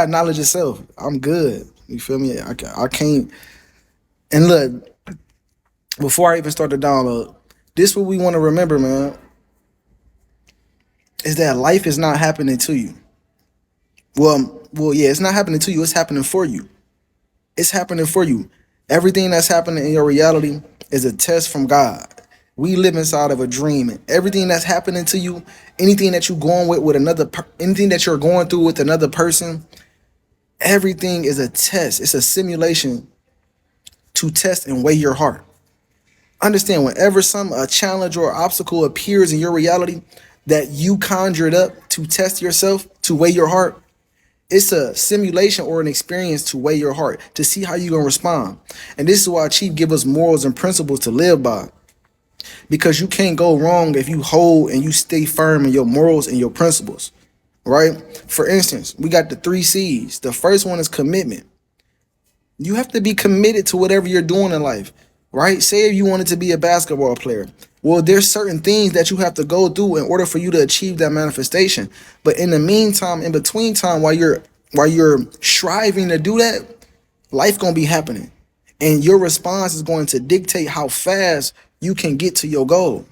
got knowledge itself. I'm good. You feel me? I can't. And look, before I even start the download, this what we want to remember, man, is that life is not happening to you. Yeah, it's not happening to you. It's happening for you. It's happening for you. Everything that's happening in your reality is a test from God. We live inside of a dream, and everything that's happening to you, anything that you're going with anything that you're going through with another person, everything is a test. It's a simulation to test and weigh your heart. Understand, whenever a challenge or obstacle appears in your reality that you conjured up to test yourself, to weigh your heart, it's a simulation or an experience to weigh your heart, to see how you're going to respond. And this is why Chief give us morals and principles to live by. Because you can't go wrong if you hold and you stay firm in your morals and your principles, right? For instance, we got the 3 C's. The first one is commitment. You have to be committed to whatever you're doing in life, right? Say if you wanted to be a basketball player. Well, there's certain things that you have to go through in order for you to achieve that manifestation. But in the meantime, in between time, while you're striving to do that, life gonna be happening. And your response is going to dictate how fast you can get to your goal.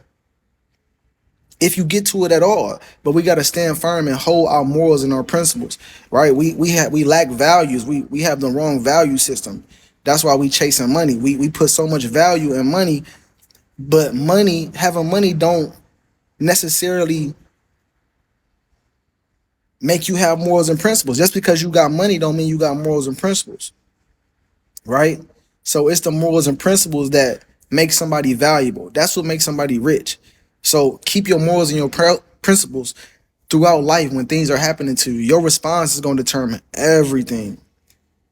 If you get to it at all. But we got to stand firm and hold our morals and our principles, right? We lack values. We have the wrong value system. That's why we chasing money. We put so much value in money, but having money don't necessarily make you have morals and principles. Just because you got money don't mean you got morals and principles, right? So it's the morals and principles that make somebody valuable. That's what makes somebody rich. So keep your morals and your principles throughout life. When things are happening to you, your response is going to determine everything,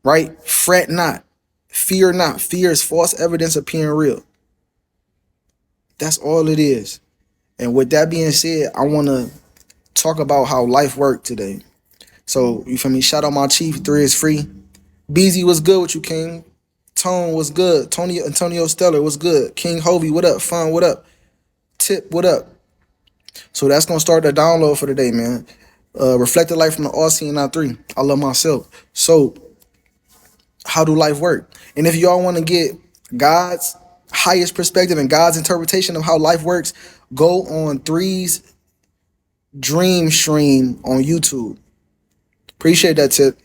right? Fret not, fear not. Fear is false evidence appearing real. That's all it is. And with that being said, I want to talk about how life worked today. So, you feel me? Shout out my chief. 3 is free. BZ, what's good with you, King? Tone, what's good? Tony Antonio Stellar, what's good? King Hovey, what up? Fun, what up? Tip, what up? So that's gonna start the download for today, man. Reflected life from the Aussie and I3. I love myself. So, how do life work? And if y'all want to get God's highest perspective and God's interpretation of how life works, go on 3's Dream Stream on YouTube. Appreciate that, Tip.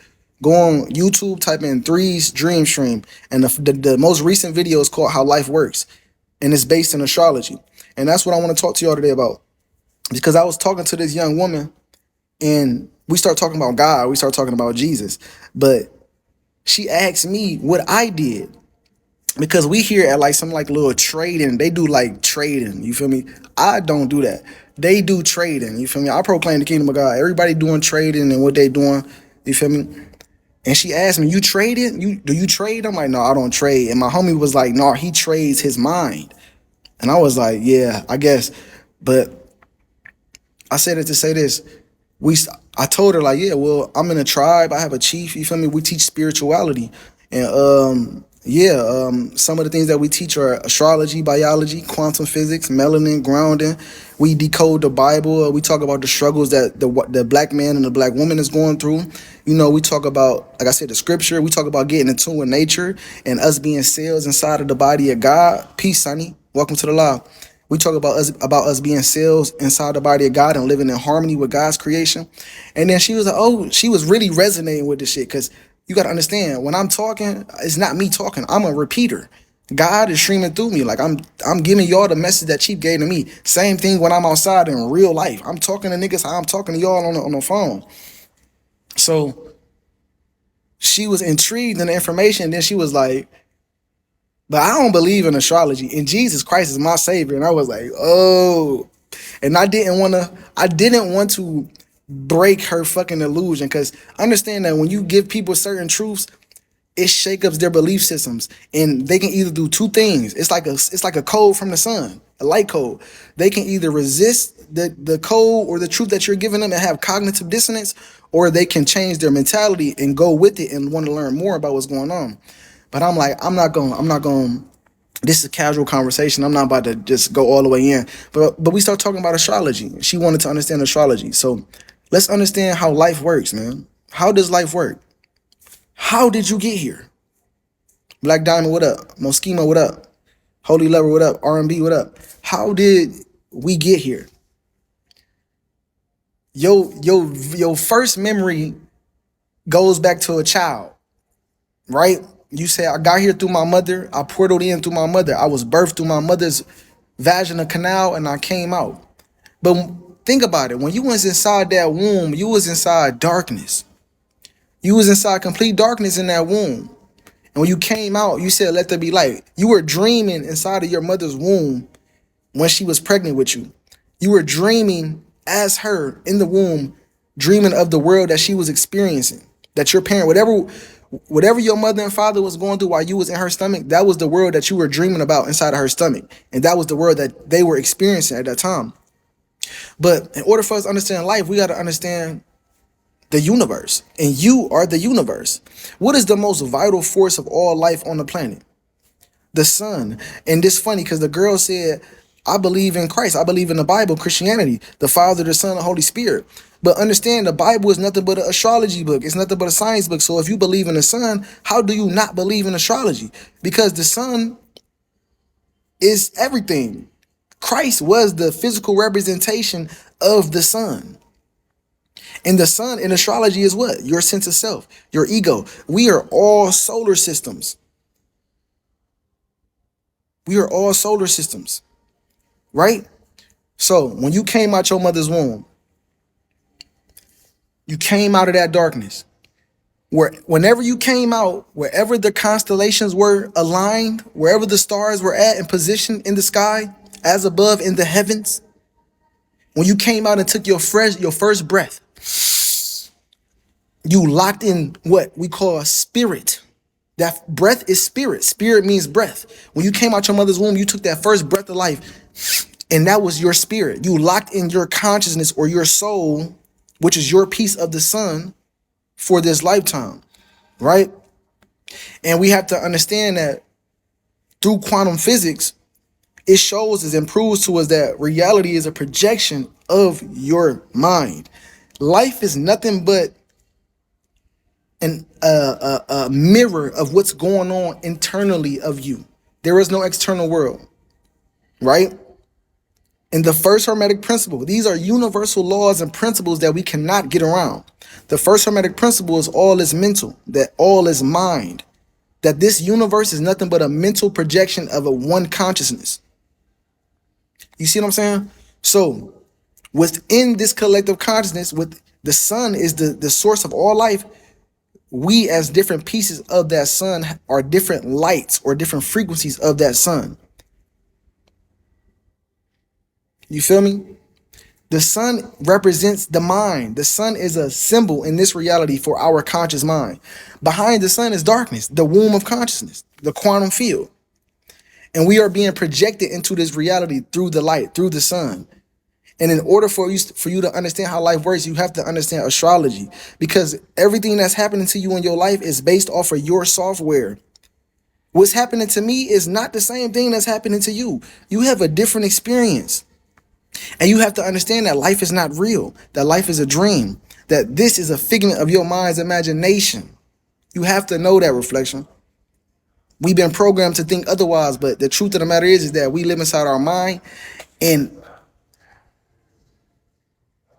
Go on YouTube, type in 3's Dream Stream, and the most recent video is called How Life Works, and it's based in astrology. And that's what I want to talk to y'all today about, because I was talking to this young woman, and we start talking about God, we start talking about Jesus, but she asked me what I did, because we here at like some like little trading, they do like trading, you feel me? I don't do that. They do trading, you feel me? I proclaim the kingdom of God. Everybody doing trading and what they doing, you feel me? And she asked me, "You trading? Do you trade?" I'm like, "No, I don't trade." And my homie was like, "No, he trades his mind." And I was like, "Yeah, I guess." But I said it to say this. I told her like, "Yeah, well, I'm in a tribe. I have a chief. You feel me? We teach spirituality, and some of the things that we teach are astrology, biology, quantum physics, melanin, grounding. We decode the Bible. We talk about the struggles that the black man and the black woman is going through. You know, we talk about, like I said, the scripture. We talk about getting in tune with nature and us being cells inside of the body of God. Peace, Sonny. Welcome to the live. We talk about us being cells inside the body of God and living in harmony with God's creation. And then she was like, oh, she was really resonating with this shit, because you got to understand, when I'm talking, it's not me talking. I'm a repeater. God is streaming through me. Like I'm giving y'all the message that Chief gave to me. Same thing when I'm outside in real life. I'm talking to niggas how I'm talking to y'all on the phone. So she was intrigued in the information. Then she was like, "But I don't believe in astrology, and Jesus Christ is my savior." And I was like, "Oh," and I didn't want to break her fucking illusion, because understand that when you give people certain truths, it shakes up their belief systems, and they can either do two things. It's like a code from the sun, a light code. They can either resist the code or the truth that you're giving them and have cognitive dissonance, or they can change their mentality and go with it and want to learn more about what's going on. But I'm like, I'm not going. This is a casual conversation. I'm not about to just go all the way in. But we start talking about astrology. She wanted to understand astrology. So let's understand how life works, man. How does life work? How did you get here? Black Diamond, what up? Moschema, what up? Holy Lover, what up? R&B, what up? How did we get here? Your first memory goes back to a child, right? You say, I got here through my mother. I portaled in through my mother. I was birthed through my mother's vaginal canal and I came out. But think about it. When you was inside that womb, you was inside darkness. You was inside complete darkness in that womb. And when you came out, you said, let there be light. You were dreaming inside of your mother's womb when she was pregnant with you. You were dreaming as her in the womb, dreaming of the world that she was experiencing. That your parent, whatever your mother and father was going through while you was in her stomach, that was the world that you were dreaming about inside of her stomach. And that was the world that they were experiencing at that time. But in order for us to understand life, we got to understand the universe. And you are the universe. What is the most vital force of all life on the planet? The sun. And this funny because the girl said, I believe in Christ. I believe in the Bible, Christianity, the Father, the Son, the Holy Spirit. But understand, the Bible is nothing but an astrology book. It's nothing but a science book. So if you believe in the sun, how do you not believe in astrology? Because the sun is everything. Christ was the physical representation of the sun. And the sun in astrology is what? Your sense of self, your ego. We are all solar systems. We are all solar systems, right? So when you came out your mother's womb, you came out of that darkness. Whenever you came out, wherever the constellations were aligned, wherever the stars were at in position in the sky, as above in the heavens, when you came out and took your first breath, you locked in what we call a spirit. That breath is spirit. Spirit means breath. When you came out your mother's womb, you took that first breath of life, and that was your spirit. You locked in your consciousness or your soul, which is your piece of the sun for this lifetime, right? And we have to understand that through quantum physics, it shows us and proves to us that reality is a projection of your mind. Life is nothing but a mirror of what's going on internally of you. There is no external world, right? And the first Hermetic principle, these are universal laws and principles that we cannot get around. The first Hermetic principle is all is mental, that all is mind, that this universe is nothing but a mental projection of a one consciousness. You see what I'm saying? So within this collective consciousness, with the sun is the source of all life, we as different pieces of that sun are different lights or different frequencies of that sun. You feel me? The sun represents the mind. The sun is a symbol in this reality for our conscious mind. Behind the sun is darkness, the womb of consciousness, the quantum field. And we are being projected into this reality through the light, through the sun. And in order for you to understand how life works, you have to understand astrology, because everything that's happening to you in your life is based off of your software. What's happening to me is not the same thing that's happening to you. You have a different experience. And you have to understand that life is not real, that life is a dream, that this is a figment of your mind's imagination. You have to know that, Reflection. We've been programmed to think otherwise, but the truth of the matter is that we live inside our mind, and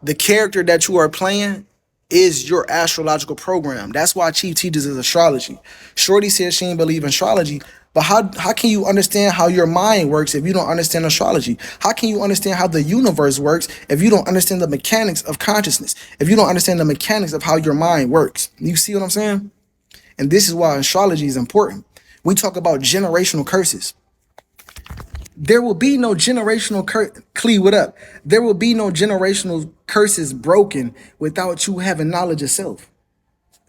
the character that you are playing is your astrological program. That's why Chief teaches us astrology. Shorty says she didn't believe in astrology, but how can you understand how your mind works if you don't understand astrology? How can you understand how the universe works if you don't understand the mechanics of consciousness? If you don't understand the mechanics of how your mind works? You see what I'm saying? And this is why astrology is important. We talk about generational curses. There will be no generational what up? There will be no generational curses broken without you having knowledge of self.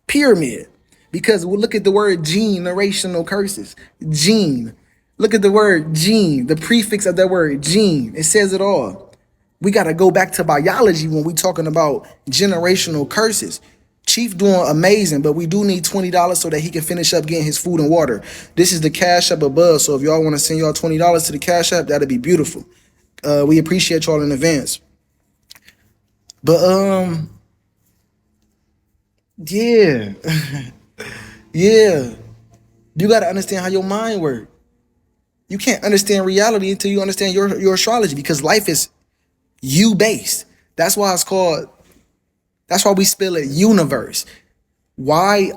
Pyramid. Because we'll look at the word generational curses. Gene. Look at the word gene, the prefix of that word gene. It says it all. We got to go back to biology when we talking about generational curses. Chief doing amazing, but we do need $20 so that he can finish up getting his food and water. This is the Cash App above, so if y'all want to send y'all $20 to the Cash App, that'd be beautiful. We appreciate y'all in advance. But Yeah. Yeah. You got to understand how your mind works. You can't understand reality until you understand your astrology, because life is you based. That's why it's called, that's why we spell it universe. YOUNIVERSE.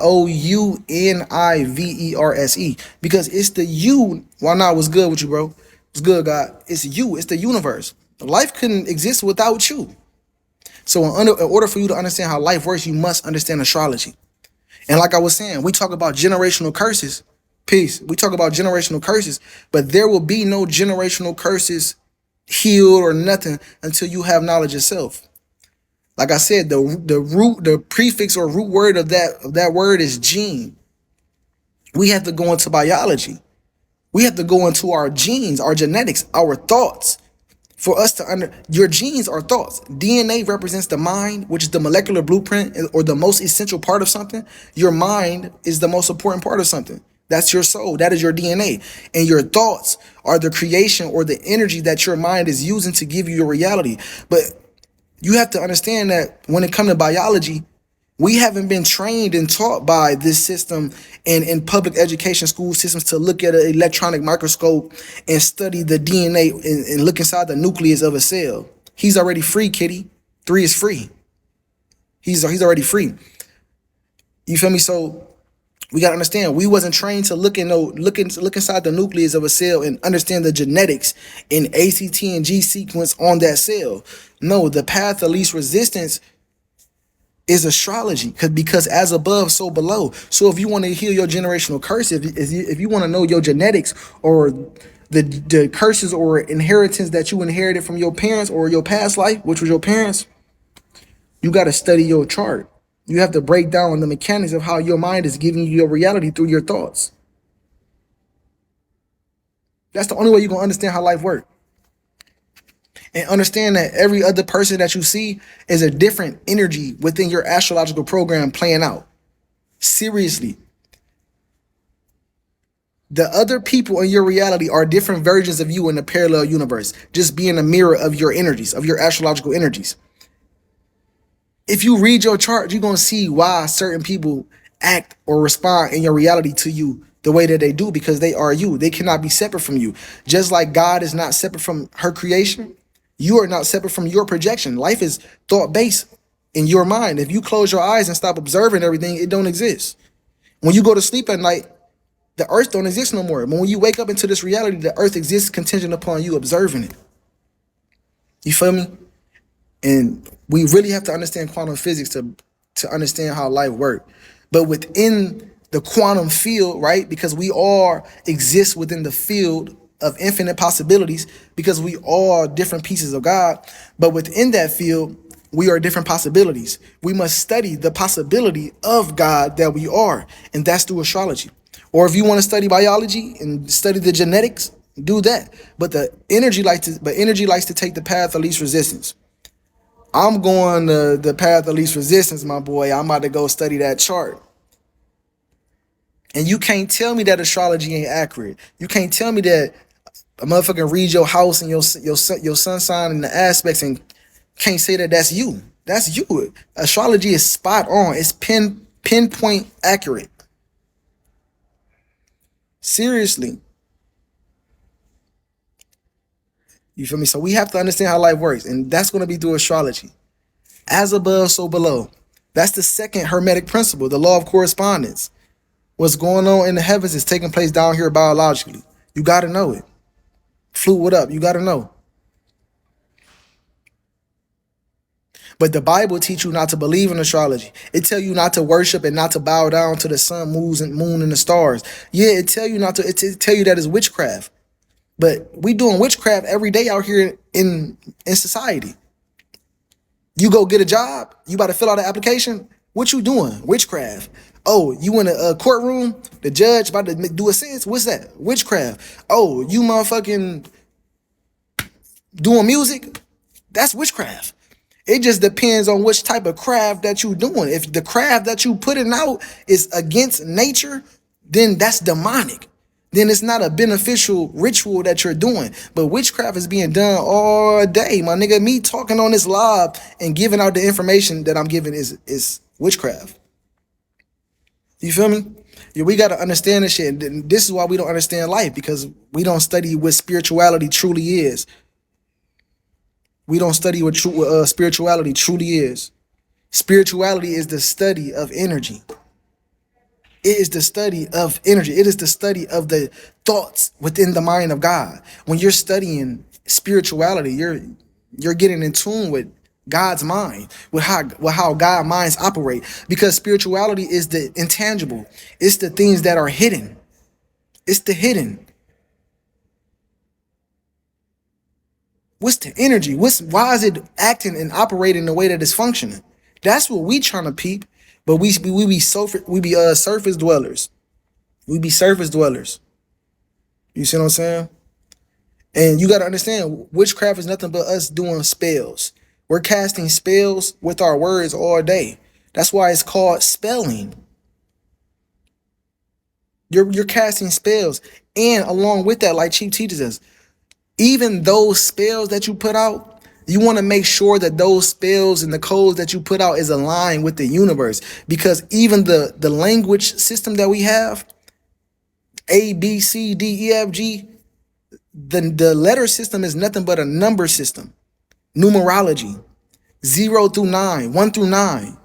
Because it's the you. Why not? What's good with you, bro? What's good, God? It's you. It's the universe. Life couldn't exist without you. So in order for you to understand how life works, you must understand astrology. And like I was saying, we talk about generational curses. Peace. We talk about generational curses, but there will be no generational curses healed or nothing until you have knowledge yourself. Like I said, the prefix or root word of that word is gene. We have to go into biology. We have to go into our genes, our genetics, our thoughts. For us to your genes are thoughts. DNA represents the mind, which is the molecular blueprint or the most essential part of something. Your mind is the most important part of something. That's your soul. That is your DNA. And your thoughts are the creation or the energy that your mind is using to give you your reality. But you have to understand that when it comes to biology, we haven't been trained and taught by this system and in public education school systems to look at an electronic microscope and study the DNA and look inside the nucleus of a cell. He's already free, kitty. 3 is free. He's already free. You feel me? So we gotta understand, we wasn't trained to look inside the nucleus of a cell and understand the genetics in ACT and G sequence on that cell. No, the path of least resistance is astrology, because as above, so below. So if you want to heal your generational curse, if you want to know your genetics or the curses or inheritance that you inherited from your parents or your past life, which was your parents, you got to study your chart. You have to break down the mechanics of how your mind is giving you your reality through your thoughts. That's the only way you're going to understand how life works. And understand that every other person that you see is a different energy within your astrological program playing out. Seriously. The other people in your reality are different versions of you in the parallel universe, just being a mirror of your energies, of your astrological energies. If you read your chart, you're going to see why certain people act or respond in your reality to you the way that they do, because they are you. They cannot be separate from you. Just like God is not separate from her creation, you are not separate from your projection. Life is thought-based in your mind. If you close your eyes and stop observing everything, it don't exist. When you go to sleep at night, the earth don't exist no more. But when you wake up into this reality, the earth exists contingent upon you observing it. You feel me? And we really have to understand quantum physics to understand how life works. But within the quantum field, right? Because we all exist within the field of infinite possibilities, because we are different pieces of God. But within that field, we are different possibilities. We must study the possibility of God that we are, and that's through astrology. Or if you want to study biology and study the genetics, do that. But energy likes to take the path of least resistance. I'm going the path of least resistance, my boy. I'm about to go study that chart. And you can't tell me that astrology ain't accurate. You can't tell me that a motherfucker read your house and your sun sign and the aspects and can't say that that's you. That's you. Astrology is spot on. It's pinpoint accurate. Seriously. You feel me? So we have to understand how life works, and that's going to be through astrology. As above, so below. That's the second hermetic principle, the law of correspondence. What's going on in the heavens is taking place down here biologically. You got to know it. Flute, what up? You got to know. But the Bible teach you not to believe in astrology. It tell you not to worship and not to bow down to the sun, moon, and the stars. Yeah, it tell you not to. It tell you that it's witchcraft. But we doing witchcraft every day out here in society. You go get a job, you about to fill out an application. What you doing? Witchcraft. Oh, you in a courtroom, the judge about to do a sentence. What's that? Witchcraft. Oh, you motherfucking doing music? That's witchcraft. It just depends on which type of craft that you doing. If the craft that you putting out is against nature, then that's demonic. Then it's not a beneficial ritual that you're doing. But witchcraft is being done all day, my nigga. Me talking on this live and giving out the information that I'm giving is witchcraft. You feel me? Yeah, we got to understand this shit. And this is why we don't understand life, because we don't study what spirituality truly is. We don't study what spirituality truly is. Spirituality is the study of energy. It is the study of energy. It is the study of the thoughts within the mind of God. When you're studying spirituality, you're getting in tune with God's mind, with how God minds operate. Because spirituality is the intangible. It's the things that are hidden. It's the hidden. What's the energy? Why is it acting and operating the way that it's functioning? That's what we trying to peep. But we be surface dwellers. We be surface dwellers. You see what I'm saying? And you got to understand, witchcraft is nothing but us doing spells. We're casting spells with our words all day. That's why it's called spelling. You're casting spells. And along with that, like Chief teaches us, even those spells that you put out, you want to make sure that those spells and the codes that you put out is aligned with the universe. Because even the language system that we have, A, B, C, D, E, F, G, the letter system is nothing but a number system. Numerology. 0 through 9, 1 through 9.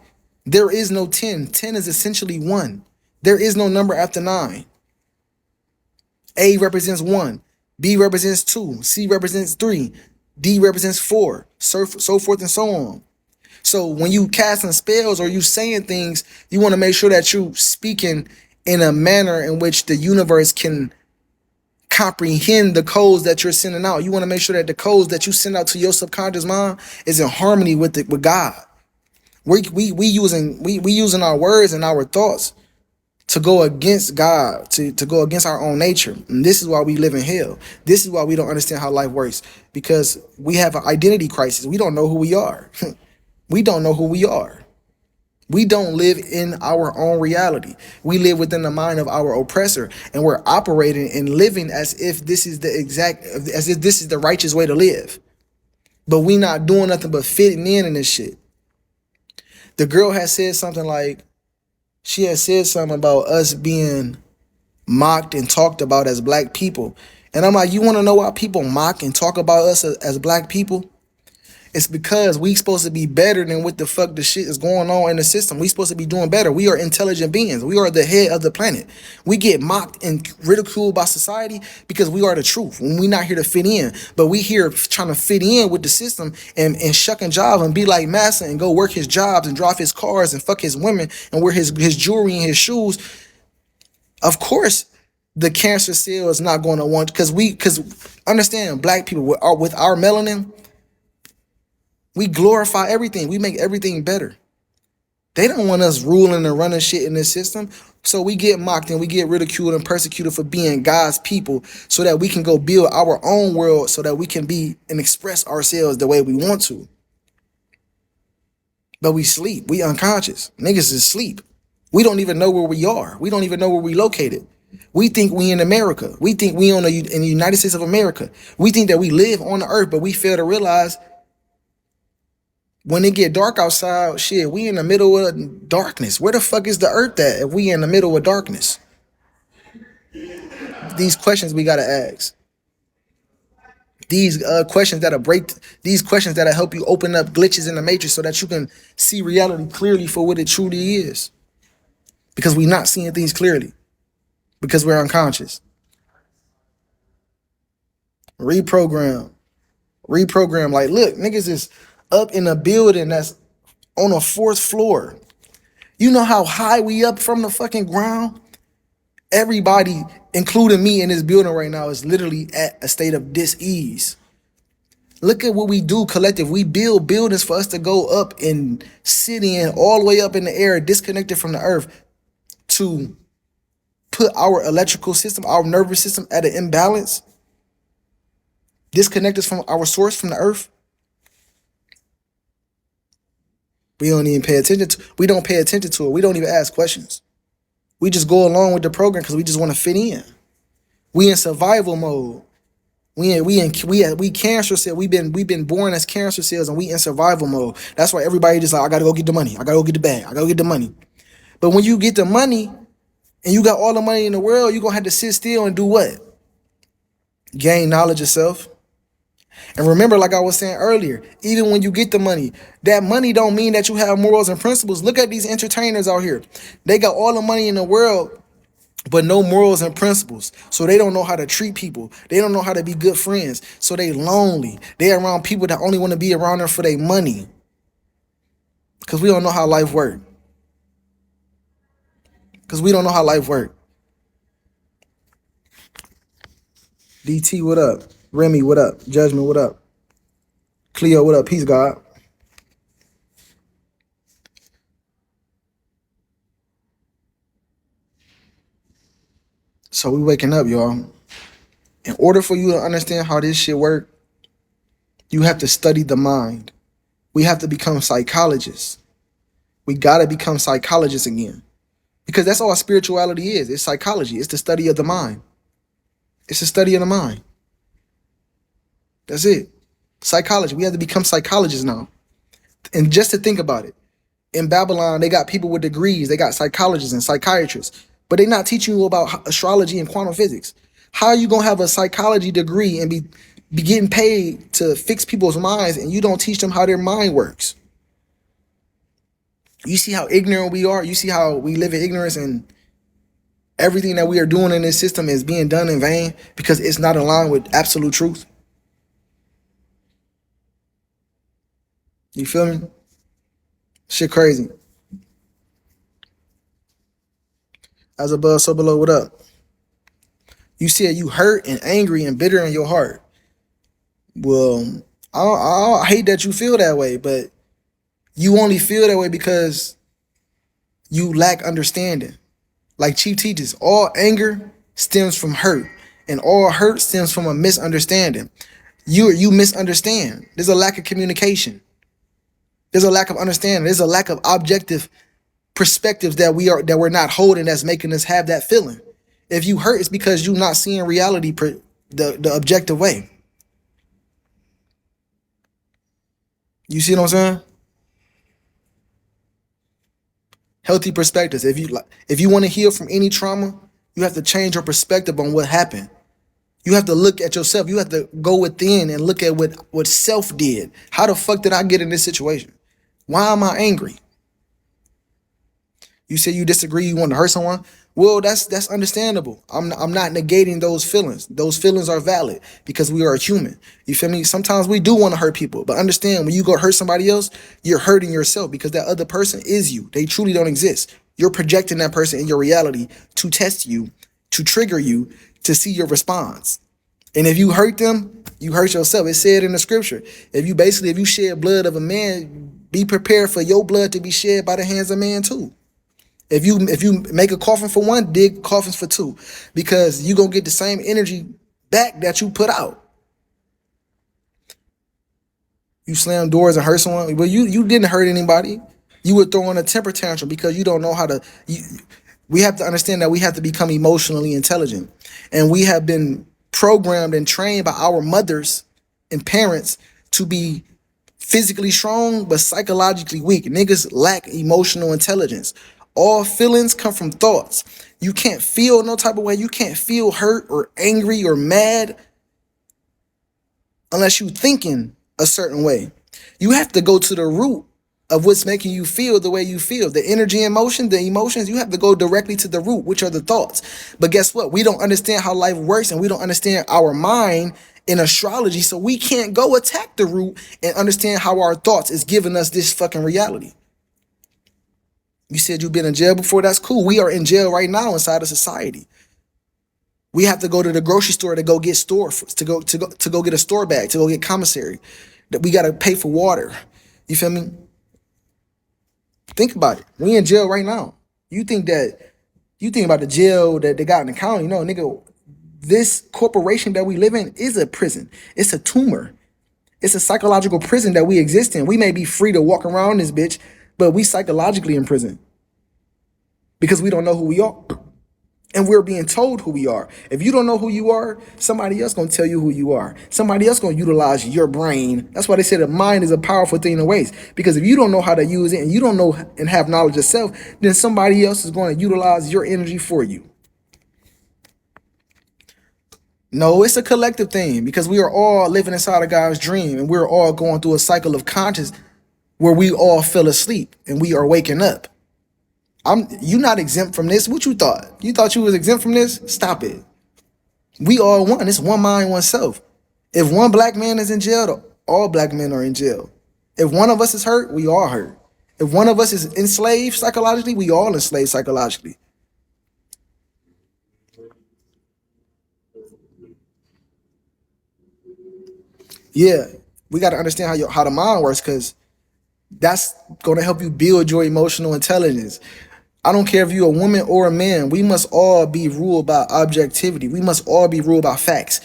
There is no 10. 10 is essentially 1. There is no number after 9. A represents 1. B represents 2. C represents 3. D represents 4. So forth and so on. So when you casting spells or you saying things, you want to make sure that you speaking in a manner in which the universe can comprehend the codes that you're sending out. You want to make sure that the codes that you send out to your subconscious mind is in harmony with God. We using our words and our thoughts to go against God, to go against our own nature. And this is why we live in hell. This is why we don't understand how life works, because we have an identity crisis. We don't know who we are. We don't know who we are. We don't live in our own reality. We live within the mind of our oppressor, and we're operating and living as if this is the righteous way to live. But we not doing nothing but fitting in this shit. The girl has said something like, she has said something about us being mocked and talked about as black people. And I'm like, you want to know why people mock and talk about us as black people? It's because we supposed to be better than what the fuck the shit is going on in the system. We supposed to be doing better. We are intelligent beings. We are the head of the planet. We get mocked and ridiculed by society because we are the truth. When we not here to fit in, but we here trying to fit in with the system and shucking jobs and be like Massa and go work his jobs and drive his cars and fuck his women and wear his jewelry and his shoes. Of course, the cancer cell is not going to want, because understand, black people with our melanin, we glorify everything. We make everything better. They don't want us ruling and running shit in this system. So we get mocked and we get ridiculed and persecuted for being God's people so that we can go build our own world so that we can be and express ourselves the way we want to. But we sleep. We unconscious. Niggas is asleep. We don't even know where we are. We don't even know where we located. We think we in America. We think we in the United States of America. We think that we live on the earth, but we fail to realize when it get dark outside, shit, we in the middle of darkness. Where the fuck is the earth at if we in the middle of darkness? These questions we gotta ask. These questions these questions that'll help you open up glitches in the matrix so that you can see reality clearly for what it truly is. Because we not seeing things clearly. Because we're unconscious. Reprogram. Like, look, niggas is up in a building that's on a 4th floor. You know how high we up from the fucking ground? Everybody, including me in this building right now, is literally at a state of dis-ease. Look at what we do collective. We build buildings for us to go up and sit in all the way up in the air, disconnected from the earth, to put our electrical system, our nervous system at an imbalance, disconnect us from our source, from the earth. We don't even pay attention to it. We don't pay attention to it. We don't even ask questions. We just go along with the program because we just want to fit in. We in survival mode. We cancer cells. We've been born as cancer cells and we in survival mode. That's why everybody just like, I gotta go get the money. I gotta go get the bag. I gotta go get the money. But when you get the money, and you got all the money in the world, you're gonna have to sit still and do what? Gain knowledge of self. And remember, like I was saying earlier, even when you get the money, that money don't mean that you have morals and principles. Look at these entertainers out here. They got all the money in the world, but no morals and principles. So they don't know how to treat people. They don't know how to be good friends. So they lonely. They around people that only want to be around them for their money. Because we don't know how life works. Because we don't know how life works. DT, what up? Remy, what up? Judgment, what up? Cleo, what up? Peace, God. So we waking up, y'all. In order for you to understand how this shit work, you have to study the mind. We have to become psychologists. We gotta become psychologists again. Because that's all spirituality is. It's psychology. It's the study of the mind. It's the study of the mind. That's it. Psychology. We have to become psychologists now. And just to think about it, in Babylon, they got people with degrees. They got psychologists and psychiatrists, but they're not teaching you about astrology and quantum physics. How are you gonna have a psychology degree and be getting paid to fix people's minds, and you don't teach them how their mind works? You see how ignorant we are? You see how we live in ignorance, and everything that we are doing in this system is being done in vain because it's not aligned with absolute truth? You feel me? Shit crazy. As above, so below, what up? You said you hurt and angry and bitter in your heart. Well, I hate that you feel that way, but you only feel that way because you lack understanding. Like Chief teaches, all anger stems from hurt, and all hurt stems from a misunderstanding. You misunderstand. There's a lack of communication. There's a lack of understanding. There's a lack of objective perspectives that we're not holding, that's making us have that feeling. If you hurt, it's because you're not seeing reality the objective way. You see what I'm saying? Healthy perspectives. If you want to heal from any trauma, you have to change your perspective on what happened. You have to look at yourself. You have to go within and look at what self did. How the fuck did I get in this situation? Why am I angry? You say you disagree, you want to hurt someone. Well, that's understandable. I'm not negating those feelings. Those feelings are valid because we are a human. You feel me? Sometimes we do want to hurt people, but understand, when you go hurt somebody else, you're hurting yourself because that other person is you. They truly don't exist. You're projecting that person in your reality to test you, to trigger you, to see your response. And if you hurt them, you hurt yourself. It said in the scripture, if you shed blood of a man, be prepared for your blood to be shed by the hands of man too. If you make a coffin for one, dig coffins for two, because you're gonna get the same energy back that you put out. You slam doors and hurt someone, well, you didn't hurt anybody. You were throwing a temper tantrum because you don't know how to. We have to understand that we have to become emotionally intelligent, and we have been programmed and trained by our mothers and parents to be physically strong but psychologically weak. Niggas lack emotional intelligence. All feelings come from thoughts. You can't feel no type of way. You can't feel hurt or angry or mad unless you thinking a certain way. You have to go to the root of what's making you feel the way you feel. The energy and motion, the emotions, you have to go directly to the root, which are the thoughts. But guess what? We don't understand how life works, and we don't understand our mind in astrology, so we can't go attack the root and understand how our thoughts is giving us this fucking reality. You said you've been in jail before. That's cool. We are in jail right now inside of society. We have to go to the grocery store to go get to go get a store bag, to go get commissary. That we got to pay for water. You feel me? Think about it. We in jail right now. You think about the jail that they got in the county? No, nigga. This corporation that we live in is a prison. It's a tumor. It's a psychological prison that we exist in. We may be free to walk around this bitch, but we psychologically in prison because we don't know who we are. And we're being told who we are. If you don't know who you are, somebody else gonna tell you who you are. Somebody else gonna utilize your brain. That's why they say the mind is a powerful thing to waste. Because if you don't know how to use it and you don't know and have knowledge of self, then somebody else is going to utilize your energy for you. No, it's a collective thing because we are all living inside of God's dream and we're all going through a cycle of conscious where we all fell asleep and we are waking up. You not exempt from this. What you thought? You thought you was exempt from this? Stop it. We all one. It's one mind, one self. If one black man is in jail, all black men are in jail. If one of us is hurt, we all hurt. If one of us is enslaved psychologically, we all enslaved psychologically. Yeah, we got to understand how the mind works because that's going to help you build your emotional intelligence. I don't care if you're a woman or a man. We must all be ruled by objectivity. We must all be ruled by facts.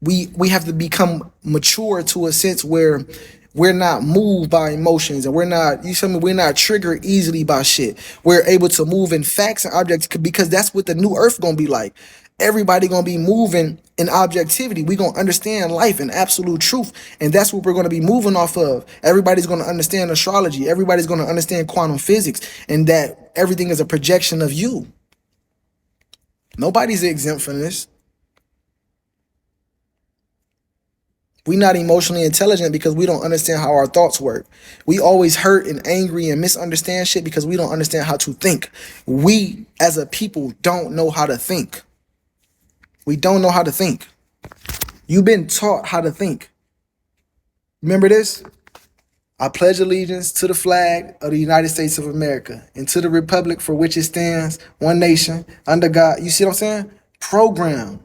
We have to become mature to a sense where we're not moved by emotions and we're not, you feel me, we're not triggered easily by shit. We're able to move in facts and objects because that's what the new earth gonna be like. Everybody gonna be moving in objectivity. We gonna understand life and absolute truth, and that's what we're gonna be moving off of. Everybody's gonna understand astrology. Everybody's gonna understand quantum physics, and that everything is a projection of you. Nobody's exempt from this. We not emotionally intelligent because we don't understand how our thoughts work. We always hurt and angry and misunderstand shit because we don't understand how to think. We as a people don't know how to think. We don't know how to think. You've been taught how to think. Remember this? I pledge allegiance to the flag of the United States of America and to the republic for which it stands, one nation, under God. You see what I'm saying? Program.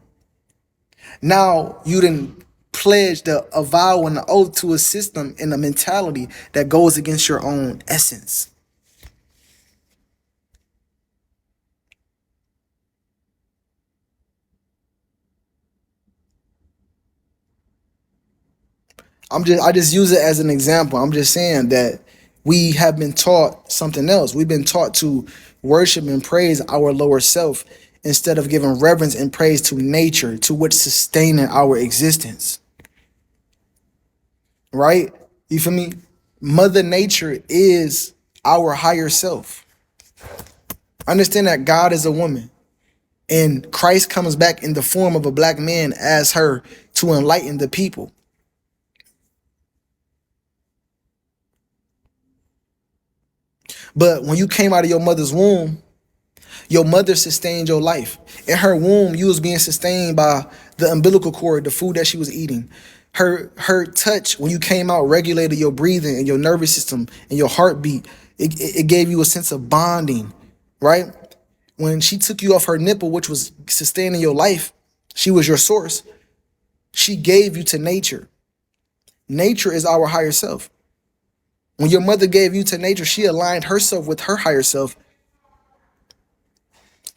Now you didn't pledge a vow and an oath to a system and a mentality that goes against your own essence. I just use it as an example. I'm just saying that we have been taught something else. We've been taught to worship and praise our lower self instead of giving reverence and praise to nature, to what's sustaining our existence. Right? You feel me? Mother Nature is our higher self. Understand that God is a woman and Christ comes back in the form of a black man as her to enlighten the people. But when you came out of your mother's womb, your mother sustained your life. In her womb, you was being sustained by the umbilical cord, the food that she was eating. Her touch when you came out regulated your breathing and your nervous system and your heartbeat. It gave you a sense of bonding, right? When she took you off her nipple, which was sustaining your life, she was your source. She gave you to nature. Nature is our higher self. When your mother gave you to nature, she aligned herself with her higher self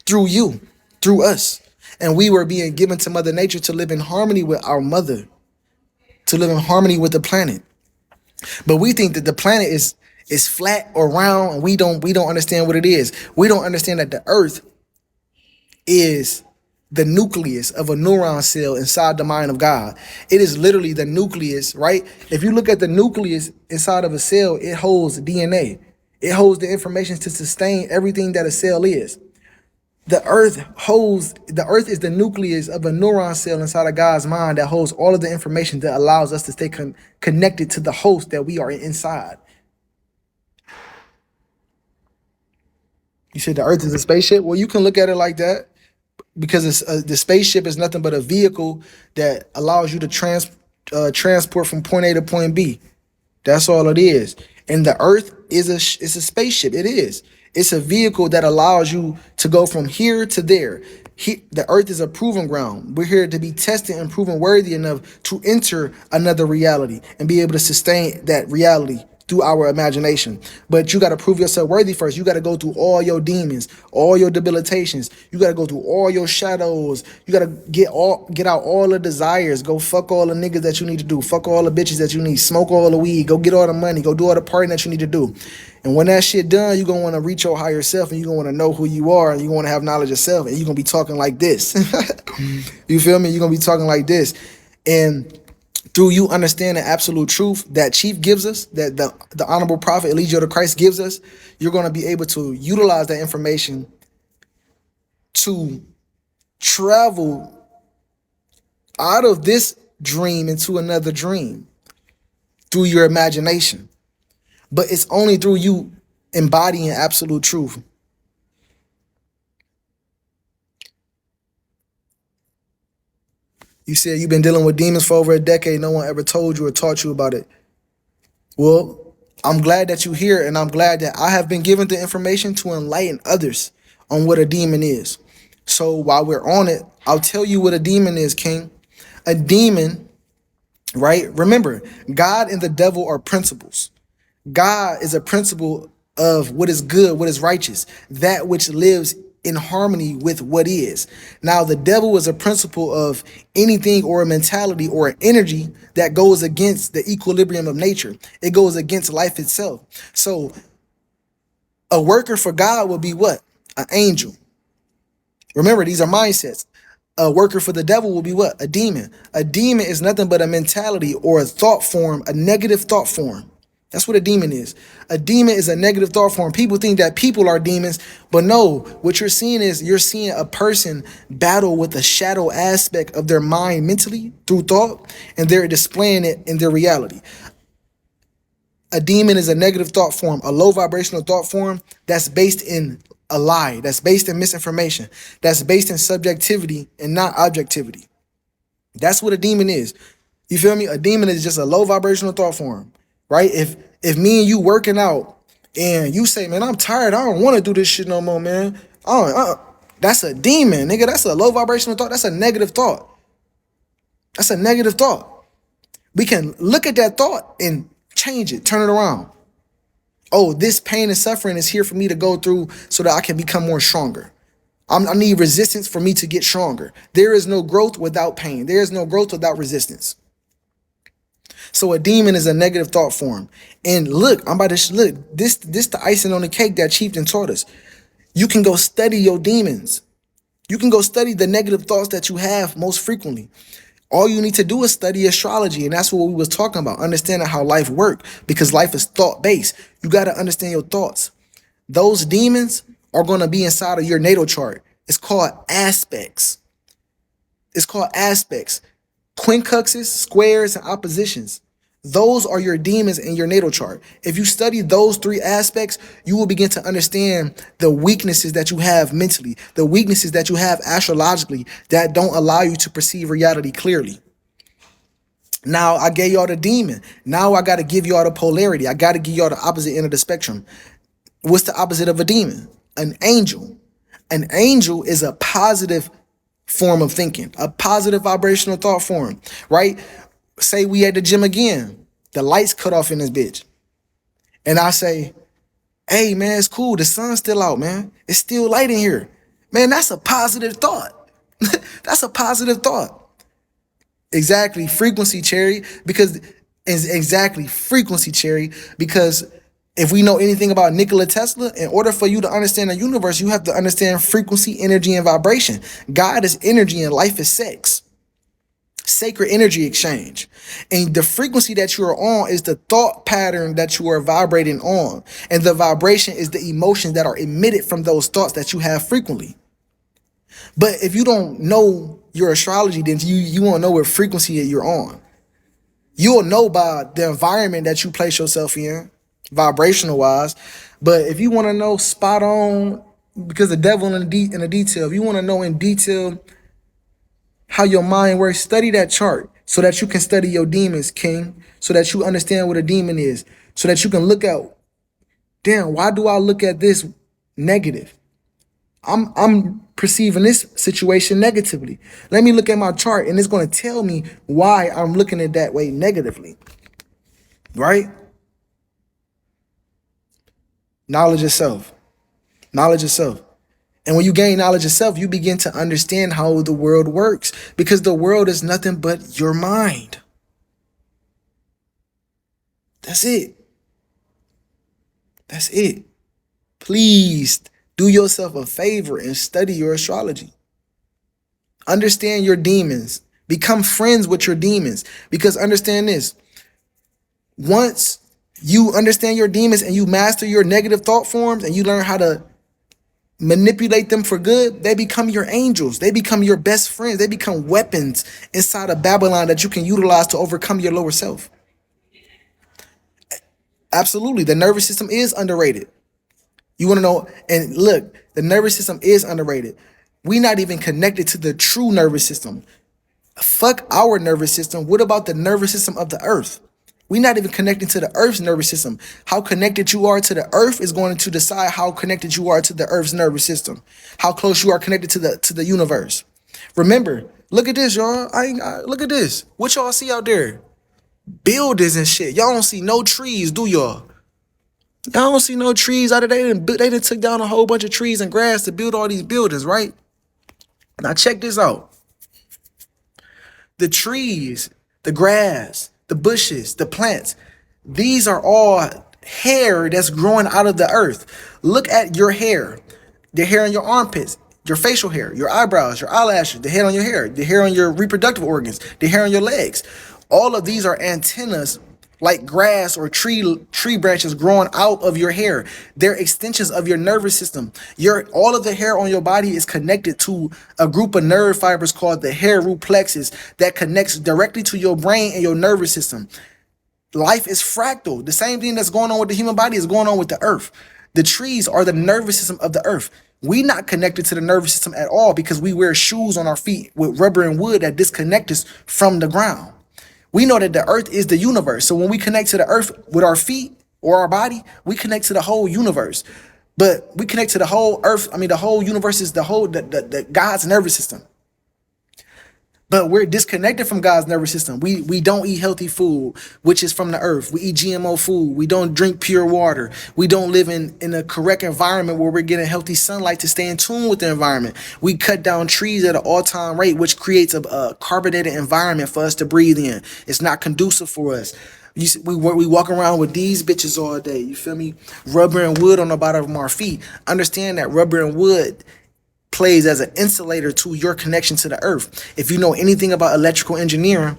through you, through us. And we were being given to Mother Nature to live in harmony with our mother, to live in harmony with the planet. But we think that the planet is flat or round, and we don't understand what it is. We don't understand that the earth is the nucleus of a neuron cell inside the mind of God. It is literally the nucleus, right? If you look at the nucleus inside of a cell, it holds DNA. It holds the information to sustain everything that a cell is. The earth is the nucleus of a neuron cell inside of God's mind that holds all of the information that allows us to stay connected to the host that we are inside. You said the earth is a spaceship? Well, you can look at it like that because the spaceship is nothing but a vehicle that allows you to transport from point A to point B. That's all it is. And the earth is a spaceship. It is. It's a vehicle that allows you to go from here to there. The earth is a proving ground. We're here to be tested and proven worthy enough to enter another reality and be able to sustain that reality through our imagination. But you got to prove yourself worthy first. You got to go through all your demons, all your debilitations. You got to go through all your shadows. You got to get out all the desires. Go fuck all the niggas that you need to do. Fuck all the bitches that you need. Smoke all the weed. Go get all the money. Go do all the partying that you need to do. And when that shit done, you're going to want to reach your higher self, and you're going to want to know who you are, and you want to have knowledge of self, and you're going to be talking like this. You feel me? You're going to be talking like this. And through you understanding absolute truth that Chief gives us, that the Honorable Prophet Elijah the Christ gives us, you're going to be able to utilize that information to travel out of this dream into another dream through your imagination. But it's only through you embodying absolute truth. You said you've been dealing with demons for over a decade. No one ever told you or taught you about it. Well, I'm glad that you're here, and I'm glad that I have been given the information to enlighten others on what a demon is. So while we're on it, I'll tell you what a demon is, King. A demon, right? Remember, God and the devil are principles. God is a principle of what is good, what is righteous, that which lives in harmony with what is. Now, the devil is a principle of anything or a mentality or an energy that goes against the equilibrium of nature. It goes against life itself. So a worker for God will be what? An angel. Remember, these are mindsets. A worker for the devil will be what? A demon. A demon is nothing but a mentality or a thought form, a negative thought form. That's what a demon is. A demon is a negative thought form. People think that people are demons, but no, what you're seeing is you're seeing a person battle with a shadow aspect of their mind mentally through thought, and they're displaying it in their reality. A demon is a negative thought form, a low vibrational thought form that's based in a lie, that's based in misinformation, that's based in subjectivity and not objectivity. That's what a demon is. You feel me? A demon is just a low vibrational thought form, right? If me and you working out and you say, man, I'm tired, I don't want to do this shit no more, man. That's a demon, nigga. That's a low vibrational thought. That's a negative thought. That's a negative thought. We can look at that thought and change it, turn it around. Oh, this pain and suffering is here for me to go through so that I can become more stronger. I need resistance for me to get stronger. There is no growth without pain. There is no growth without resistance. So a demon is a negative thought form. And look, I'm about to look. This the icing on the cake that Chieftain taught us. You can go study your demons. You can go study the negative thoughts that you have most frequently. All you need to do is study astrology, and that's what we was talking about, understanding how life works, because life is thought-based. You got to understand your thoughts. Those demons are going to be inside of your natal chart. It's called aspects. It's called aspects. Quincunxes, squares, and oppositions. Those are your demons in your natal chart. If you study those three aspects, you will begin to understand the weaknesses that you have mentally, the weaknesses that you have astrologically that don't allow you to perceive reality clearly. Now I gave y'all the demon. Now I got to give y'all the polarity. I got to give y'all the opposite end of the spectrum. What's the opposite of a demon? An angel. An angel is a positive form of thinking, a positive vibrational thought form, right? Say we at the gym again, the lights cut off in this bitch. And I say, hey man, it's cool. The sun's still out, man. It's still light in here. Man, that's a positive thought. That's a positive thought. Exactly. Frequency, Cherry, because because if we know anything about Nikola Tesla, in order for you to understand the universe, you have to understand frequency, energy, and vibration. God is energy and life is sex. Sacred energy exchange. And the frequency that you are on is the thought pattern that you are vibrating on. And the vibration is the emotions that are emitted from those thoughts that you have frequently. But if you don't know your astrology, then you won't know what frequency you're on. You'll know by the environment that you place yourself in, vibrational wise. But if you want to know spot on, because the devil in the detail, if you want to know in detail how your mind works, study that chart so that you can study your demons, King, so that you understand what a demon is, so that you can look at, damn, why do I look at this negative? I'm perceiving this situation negatively. Let me look at my chart, and it's going to tell me why I'm looking at that way negatively, right? Knowledge of self. Knowledge of self. And when you gain knowledge of self, you begin to understand how the world works, because the world is nothing but your mind. That's it. That's it. Please do yourself a favor and study your astrology. Understand your demons. Become friends with your demons. Because understand this, once you understand your demons and you master your negative thought forms and you learn how to manipulate them for good, they become your angels. They become your best friends. They become weapons inside of Babylon that you can utilize to overcome your lower self. Absolutely. The nervous system is underrated. You want to know? And look, the nervous system is underrated. We're not even connected to the true nervous system. Fuck our nervous system. What about the nervous system of the earth? We're not even connected to the earth's nervous system. How connected you are to the earth is going to decide how connected you are to the earth's nervous system. How close you are connected to the universe. Remember, look at this, y'all. Look at this. What y'all see out there? Buildings and shit. Y'all don't see no trees, do y'all? Y'all don't see no trees out of there. They done took down a whole bunch of trees and grass to build all these buildings, right? Now check this out. The trees, the grass, the bushes, the plants, these are all hair that's growing out of the earth. Look at your hair, the hair on your armpits, your facial hair, your eyebrows, your eyelashes, the hair on your hair, the hair on your reproductive organs, the hair on your legs. All of these are antennas, like grass or tree branches growing out of your hair. They're extensions of your nervous system. All of the hair on your body is connected to a group of nerve fibers called the hair root plexus that connects directly to your brain and your nervous system. Life is fractal. The same thing that's going on with the human body is going on with the earth. The trees are the nervous system of the earth. We not connected to the nervous system at all because we wear shoes on our feet with rubber and wood that disconnect us from the ground. We know that the earth is the universe. So when we connect to the earth with our feet or our body, we connect to the whole universe. But we connect to the whole earth. I mean, the whole universe is the God's nervous system. But we're disconnected from God's nervous system. We don't eat healthy food, which is from the earth. We eat GMO food. We don't drink pure water. We don't live in a correct environment where we're getting healthy sunlight to stay in tune with the environment. We cut down trees at an all-time rate, which creates a carbonated environment for us to breathe in. It's not conducive for us. We walk around with these bitches all day. You feel me? Rubber and wood on the bottom of our feet. Understand that rubber and wood plays as an insulator to your connection to the earth. If you know anything about electrical engineering,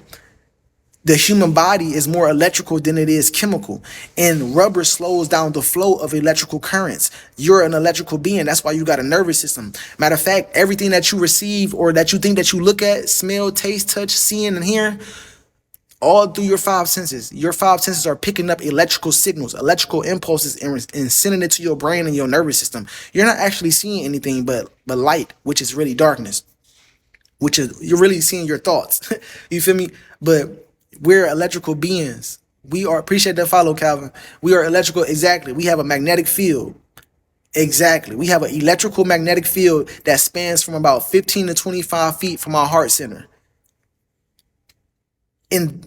the human body is more electrical than it is chemical, and rubber slows down the flow of electrical currents. You're an electrical being. That's why you got a nervous system. Matter of fact, everything that you receive or that you think that you look at, smell, taste, touch, seeing, and hearing, all through your five senses. Your five senses are picking up electrical signals, electrical impulses, and sending it to your brain and your nervous system. You're not actually seeing anything but light, which is really darkness, which is you're really seeing your thoughts. You feel me? But we're electrical beings. We are, appreciate that follow, Calvin. We are electrical. Exactly. We have a magnetic field. Exactly. We have an electrical magnetic field that spans from about 15 to 25 feet from our heart center. And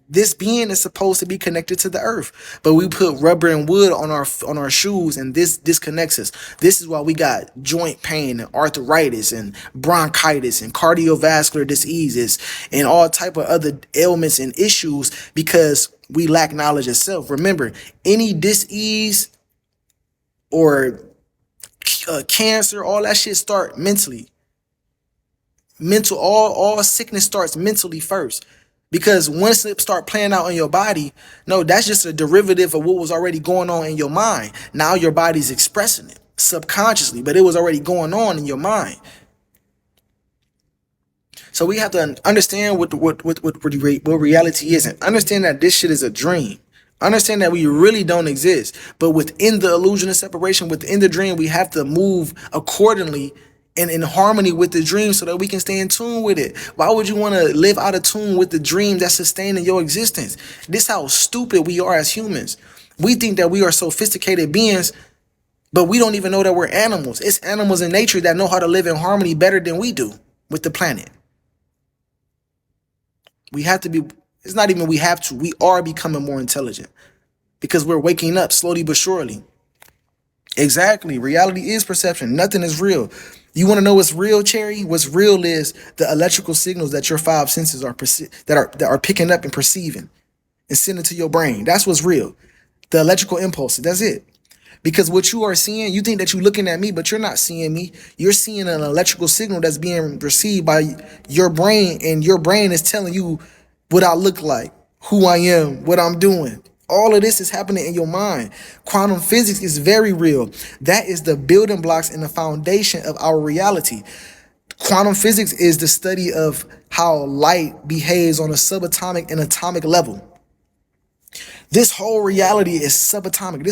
this being is supposed to be connected to the earth, but we put rubber and wood on our shoes, and this disconnects us. This is why we got joint pain and arthritis and bronchitis and cardiovascular diseases and all type of other ailments and issues, because we lack knowledge of self. Remember, any disease or cancer, all that shit start mentally. All sickness starts mentally first. Because once it start playing out in your body, no, that's just a derivative of what was already going on in your mind. Now your body's expressing it subconsciously, but it was already going on in your mind. So we have to understand what reality is, and understand that this shit is a dream. Understand that we really don't exist. But within the illusion of separation, within the dream, we have to move accordingly and in harmony with the dream so that we can stay in tune with it. Why would you want to live out of tune with the dream that's sustaining your existence? This is how stupid we are as humans. We think that we are sophisticated beings, but we don't even know that we're animals. It's animals in nature that know how to live in harmony better than we do with the planet. We have to be, it's not even we have to, we are becoming more intelligent because we're waking up slowly but surely. Exactly. Reality is perception. Nothing is real. You want to know what's real, Cherry? What's real is the electrical signals that your five senses are that are picking up and perceiving and sending to your brain. That's what's real. The electrical impulses. That's it. Because what you are seeing, you think that you're looking at me, but you're not seeing me. You're seeing an electrical signal that's being received by your brain, and your brain is telling you what I look like, who I am, what I'm doing. All of this is happening in your mind. Quantum physics is very real. That is the building blocks and the foundation of our reality. Quantum physics is the study of how light behaves on a subatomic and atomic level. This whole reality is subatomic.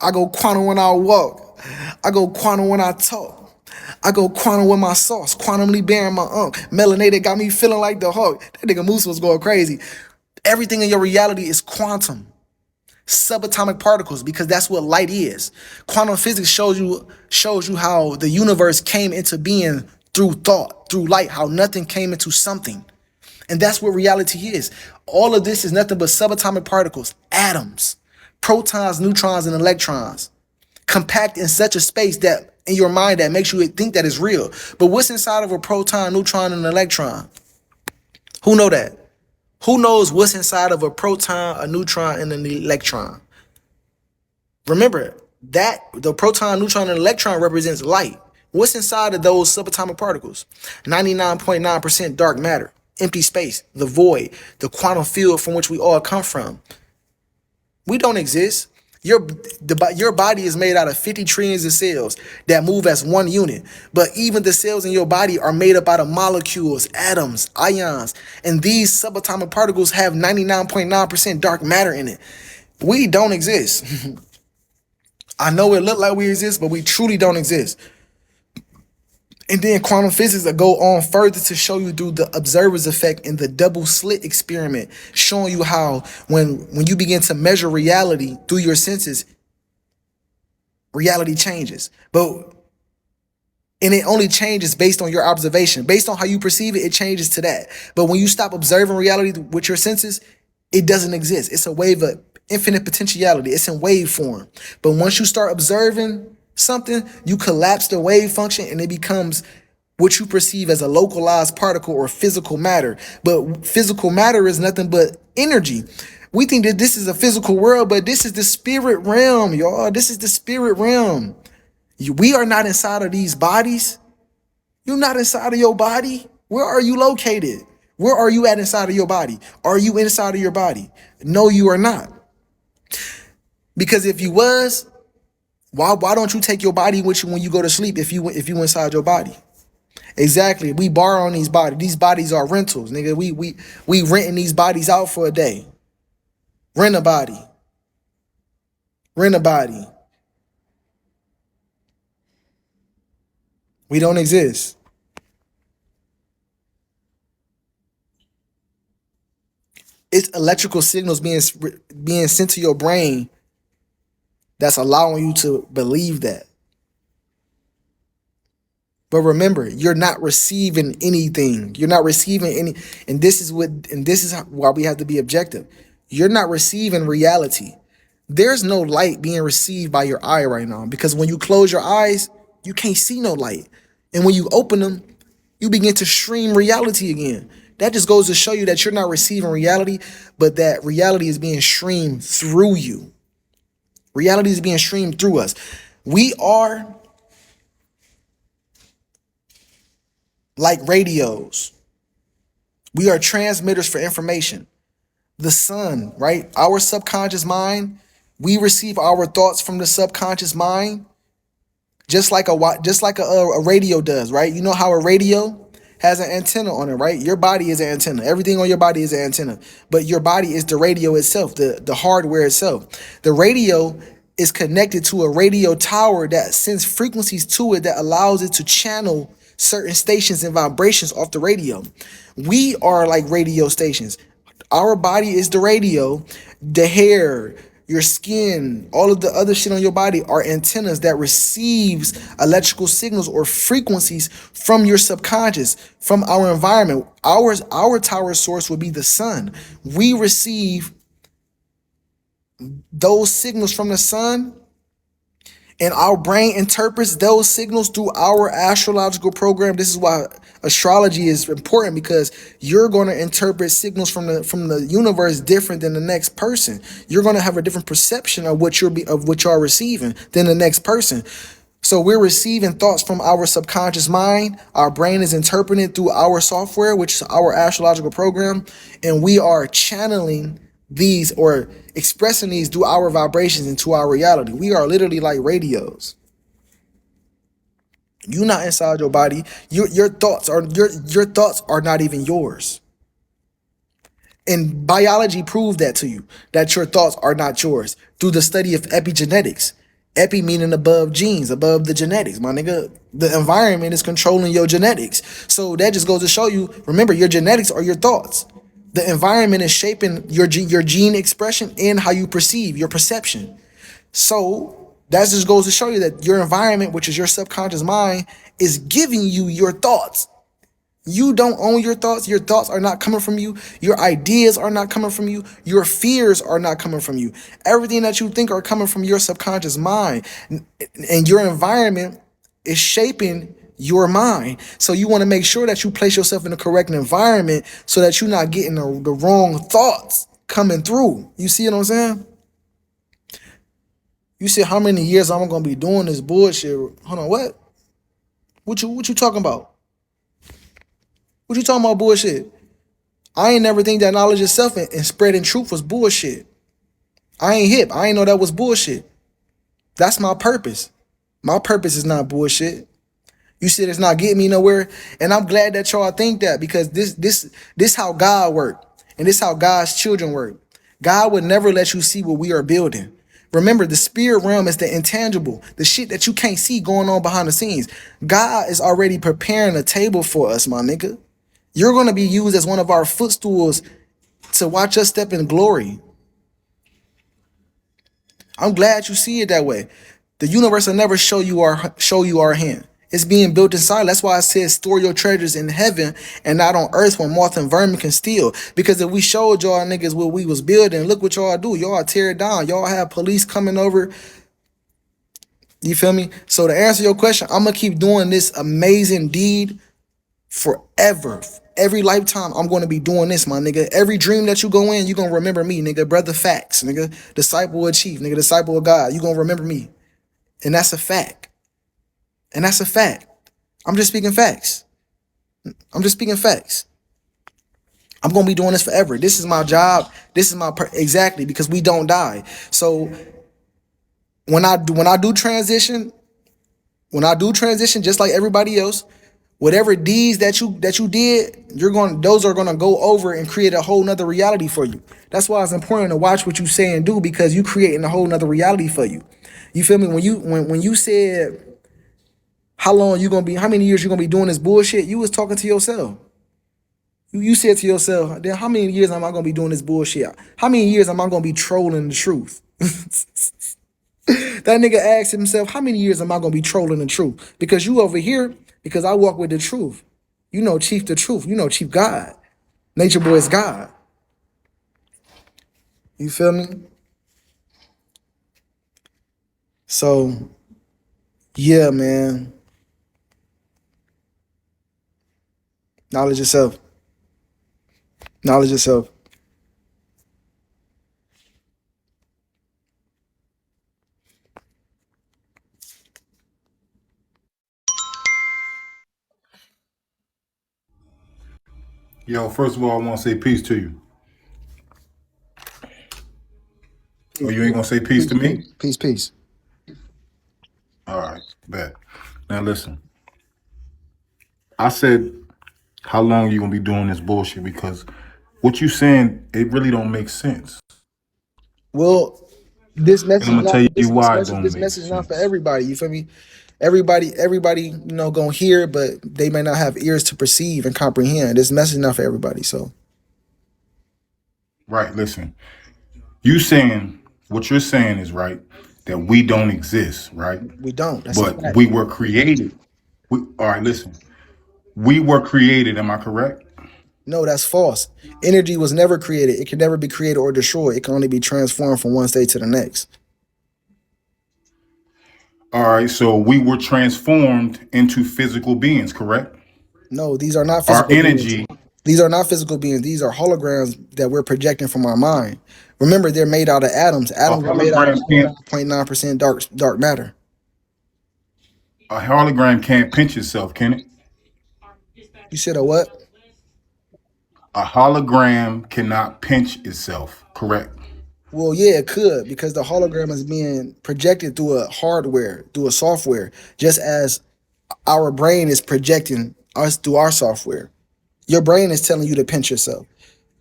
I go quantum when I walk. I go quantum when I talk. I go quantum with my sauce. Quantumly bearing my unk. Melanated got me feeling like the Hulk. That nigga Moose was going crazy. Everything in your reality is quantum. Subatomic particles, because that's what light is. Quantum physics shows you how the universe came into being through thought, through light, how nothing came into something. And that's what reality is. All of this is nothing but subatomic particles, atoms, protons, neutrons, and electrons, compact in such a space that in your mind that makes you think that it's real. But what's inside of a proton, neutron, and an electron? Who know that? Who knows what's inside of a proton, a neutron, and an electron? Remember that the proton, neutron, and electron represents light. What's inside of those subatomic particles? 99.9% dark matter, empty space, the void, the quantum field from which we all come from. We don't exist. Your body is made out of 50 trillions of cells that move as one unit. But even the cells in your body are made up out of molecules, atoms, ions. And these subatomic particles have 99.9% dark matter in it. We don't exist. I know it look like we exist, but we truly don't exist. And then quantum physics will go on further to show you through the observer's effect in the double slit experiment, showing you how when you begin to measure reality through your senses, reality changes. And it only changes based on your observation. Based on how you perceive it, it changes to that. But when you stop observing reality with your senses, it doesn't exist. It's a wave of infinite potentiality. It's in wave form. But once you start observing something, you collapse the wave function and it becomes what you perceive as a localized particle or physical matter. But physical matter is nothing but energy. We think that this is a physical world, but this is the spirit realm, y'all. This is the spirit realm. We are not inside of these bodies. You're not inside of your body. Where are you located? Where are you at inside of your body? Are you inside of your body? No, you are not. Because if you was, why don't you take your body with you when you go to sleep if you inside your body? Exactly. We borrow on these bodies. These bodies are rentals, nigga. We renting these bodies out for a day. Rent a body. Rent a body. We don't exist. It's electrical signals being sent to your brain that's allowing you to believe that. But remember, you're not receiving anything. You're not receiving any, and this is why we have to be objective. You're not receiving reality. There's no light being received by your eye right now, because when you close your eyes, you can't see no light. And when you open them, you begin to stream reality again. That just goes to show you that you're not receiving reality, but that reality is being streamed through you. Reality is being streamed through us. We are like radios. We are transmitters for information. The sun, right? Our subconscious mind, we receive our thoughts from the subconscious mind, just like a radio does, right? You know how a radio has an antenna on it, right? Your body is an antenna. Everything on your body is an antenna. But your body is the radio itself, the hardware itself. The radio is connected to a radio tower that sends frequencies to it that allows it to channel certain stations and vibrations off the radio. We are like radio stations. Our body is the radio. The hair, your skin, all of the other shit on your body are antennas that receives electrical signals or frequencies from your subconscious, from our environment. Our tower source would be the sun. We receive those signals from the sun, And our brain interprets those signals through our astrological program. This is why astrology is important, because you're going to interpret signals from the universe different than the next person. You're going to have a different perception of what you're receiving than the next person. So we're receiving thoughts from our subconscious mind. Our brain is interpreting through our software, which is our astrological program, and we are channeling these or expressing these through our vibrations into our reality. We are literally like radios. You're not inside your body. Your thoughts are not even yours. And biology proved that to you, that your thoughts are not yours through the study of epigenetics. Epi meaning above genes, above the genetics, my nigga. The environment is controlling your genetics. So that just goes to show you, remember, your genetics are your thoughts. The environment is shaping your gene expression and how you perceive, your perception. So that just goes to show you that your environment, which is your subconscious mind, is giving you your thoughts. You don't own your thoughts. Your thoughts are not coming from you. Your ideas are not coming from you. Your fears are not coming from you. Everything that you think are coming from your subconscious mind. And your environment is shaping your mind. So you want to make sure that you place yourself in the correct environment so that you're not getting the wrong thoughts coming through. You see what I'm saying? You see how many years I'm going to be doing this bullshit. Hold on, what? What you talking about? What you talking about bullshit? I ain't never think that knowledge itself and spreading truth was bullshit. I ain't hip. I ain't know that was bullshit. That's my purpose. My purpose is not bullshit. You said it's not getting me nowhere, and I'm glad that y'all think that, because this how God work, and this how God's children work. God would never let you see what we are building. Remember, the spirit realm is the intangible, the shit that you can't see going on behind the scenes. God is already preparing a table for us, my nigga. You're going to be used as one of our footstools to watch us step in glory. I'm glad you see it that way. The universe will never show you our hand. It's being built inside. That's why I said store your treasures in heaven and not on earth where moth and vermin can steal. Because if we showed y'all niggas what we was building, look what y'all do. Y'all tear it down. Y'all have police coming over. You feel me? So to answer your question, I'm going to keep doing this amazing deed forever. Every lifetime, I'm going to be doing this, my nigga. Every dream that you go in, you going to remember me, nigga. Brother Facts, nigga. Disciple of Chief, nigga. Disciple of God. You going to remember me. And that's a fact. And that's a fact. I'm just speaking facts. I'm just speaking facts. I'm going to be doing this forever. This is my job. This is my exactly, because we don't die. So when I do transition, just like everybody else, whatever deeds that you did, those are gonna go over and create a whole nother reality for you. That's why it's important to watch what you say and do, because you creating a whole nother reality for you. You feel me? When you said how many years you gonna be doing this bullshit, you was talking to yourself. You said to yourself, then how many years am I gonna be doing this bullshit? How many years am I gonna be trolling the truth? That nigga asked himself, how many years am I gonna be trolling the truth? Because you over here, because I walk with the truth. You know Chief the truth. You know Chief God. Nature Boy is God. You feel me? So, yeah, man. Knowledge yourself. Knowledge yourself. Yo, first of all, I want to say peace to you. Or you ain't gonna say peace to me? Peace. All right, bet. Now listen, I said, how long you gonna be doing this bullshit? Because what you saying, it really don't make sense. Well, this And I'm message gonna not tell you why it don't this make message not for sense. everybody. You feel me? Everybody, gonna hear, but they may not have ears to perceive and comprehend. This message not for everybody. So Right, listen. You saying what you're saying is right, that we don't exist, right? we don't. That's a But fact. we were created. All right, listen. We were created, am I correct? No, that's false. Energy was never created. It can never be created or destroyed. It can only be transformed from one state to the next. All right, so we were transformed into physical beings, correct? No, these are not Our physical beings. energy, These are not physical beings. These are holograms that we're projecting from our mind. Remember, they're made out of atoms. a Atoms are made out of hologram can't 99.9% dark matter. a hologram can't pinch itself, can it? You said a what? A hologram cannot pinch itself, correct? Well, yeah, it could because the hologram is being projected through a hardware, through a software, just as our brain is projecting us through our software. Your brain is telling you to pinch yourself.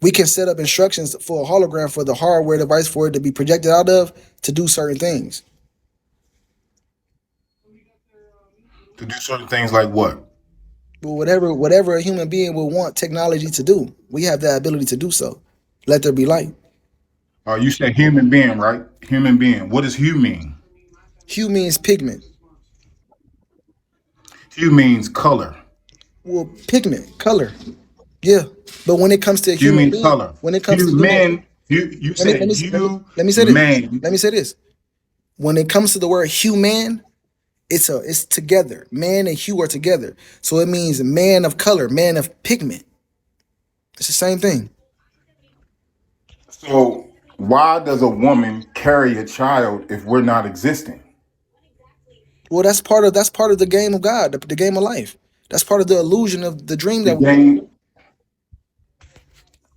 We can set up instructions for a hologram for the hardware device for it to be projected out of to do certain things. To do certain things like what? But whatever a human being will want technology to do, we have the ability to do so. Let there be light. You said human being, right? Human being. What does hue mean? Hue means pigment. Hue means color. Well, pigment, color. Yeah. But when it comes to a Hue human means being, color. when it comes to human, Human. You let me let said me let me say this. human. Let me say this. When it comes to the word human, it's together. Man and hue are together. So it means man of color, man of pigment. It's the same thing. So why does a woman carry a child if we're not existing? Well, that's part of the game of God, the game of life. That's part of the illusion of the dream The that we game,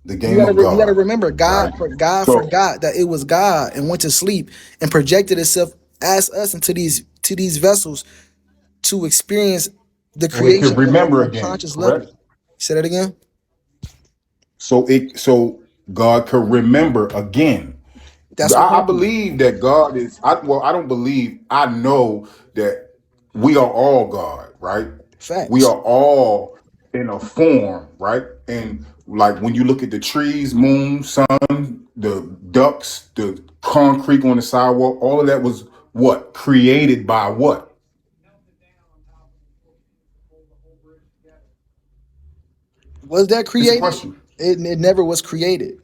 the you game gotta of you gotta God, remember right? God So forgot that it was God and went to sleep and projected itself as us into these vessels to experience the so it could creation on remember a again, conscious level. correct? Say that again. So God could remember again. That's what I happened. believe that God is. I don't believe. I know that we are all God, right? We Facts. are all in a form, right? And like when you look at the trees, moon, sun, the ducks, the concrete on the sidewalk, all of that was what created by what? Was that It's a created? question. It never was created.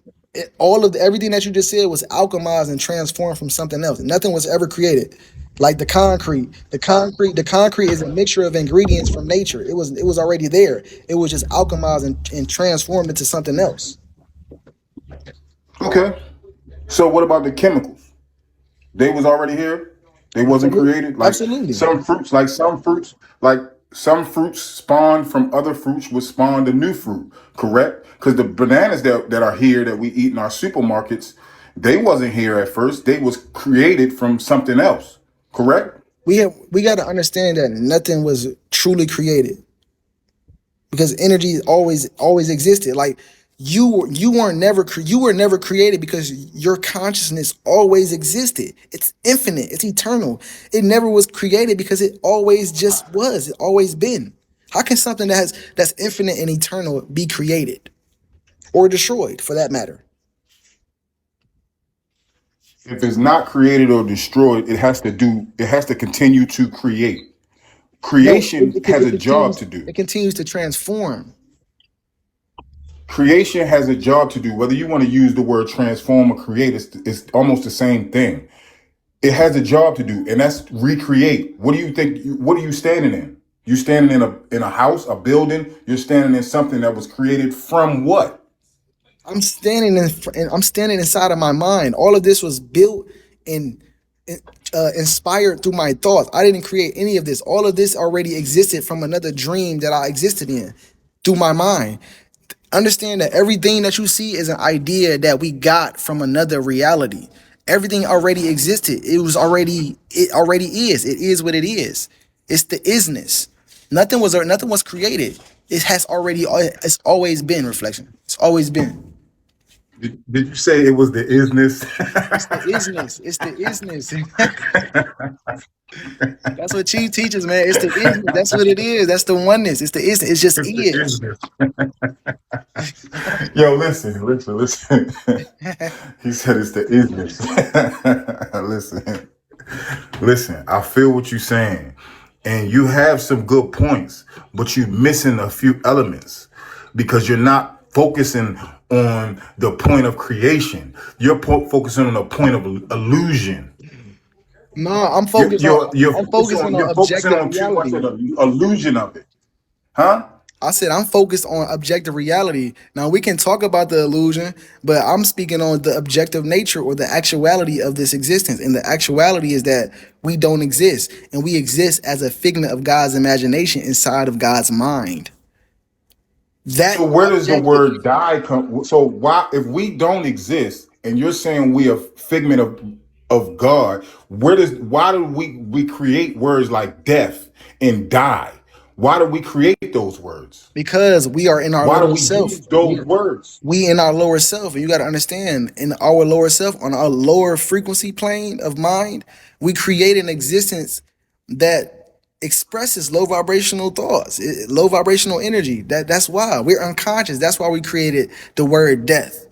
All of everything that you just said was alchemized and transformed from something else. Nothing was ever created. Like the concrete, the concrete is a mixture of ingredients from nature. It was already there. It was just alchemized and transformed into something else. Okay. So what about the chemicals? They was already here. They wasn't Absolutely. created. Absolutely. Like some fruits spawn from other fruits would spawn the new fruit. Correct? Because the bananas that are here that we eat in our supermarkets, they wasn't here at first. They was created from something else. Correct? We got to understand that nothing was truly created because energy always existed. Like you were never created because your consciousness always existed. It's infinite. It's eternal. It never was created because it always just was. It always been. How can something that's infinite and eternal be created or destroyed for that matter? If it's not created or destroyed, it has to continue to create. No, Creation has it a job continues. to do. It continues to transform. Creation has a job to do. Whether you want to use the word transform or create, it's almost the same thing. It has a job to do, and that's recreate. What do you think? What are you standing in? You standing in a house, a building. You're standing in something that was created from what? I'm standing inside of my mind. All of this was built and inspired through my thoughts. I didn't create any of this. All of this already existed from another dream that I existed in through my mind. Understand that everything that you see is an idea that we got from another reality. Everything already existed. It already is. It is what it is. It's the isness. Nothing was created. It's always been reflection. It's always been. Did you say it was the isness? It's the isness. It's the isness. That's what Chief teaches, man. It's the isness. That's what it is. That's the oneness. It's the isness. It just It's the is. isness. Yo, listen. He said it's the isness. Listen. Listen, I feel what you're saying, and you have some good points, but you're missing a few elements because you're not focusing on the point of creation. You're focusing on the point of illusion. No, I'm focused on I'm focusing on You're focusing objective on too much reality. of the illusion of it, huh? I said I'm focused on objective reality. Now we can talk about the illusion, but I'm speaking on the objective nature or the actuality of this existence. And the actuality is that we don't exist, and we exist as a figment of God's imagination inside of God's mind. So That where does the objective, word die come? So why, if we don't exist, and you're saying we are figment of God, why do we create words like death and die? Why do we create those words? because we are in our Why do lower we self. use those words? We in our lower self, and you got to understand, in our lower self, on our lower frequency plane of mind, we create an existence that expresses low vibrational thoughts, low vibrational energy. That's why we're unconscious. That's why we created the word death,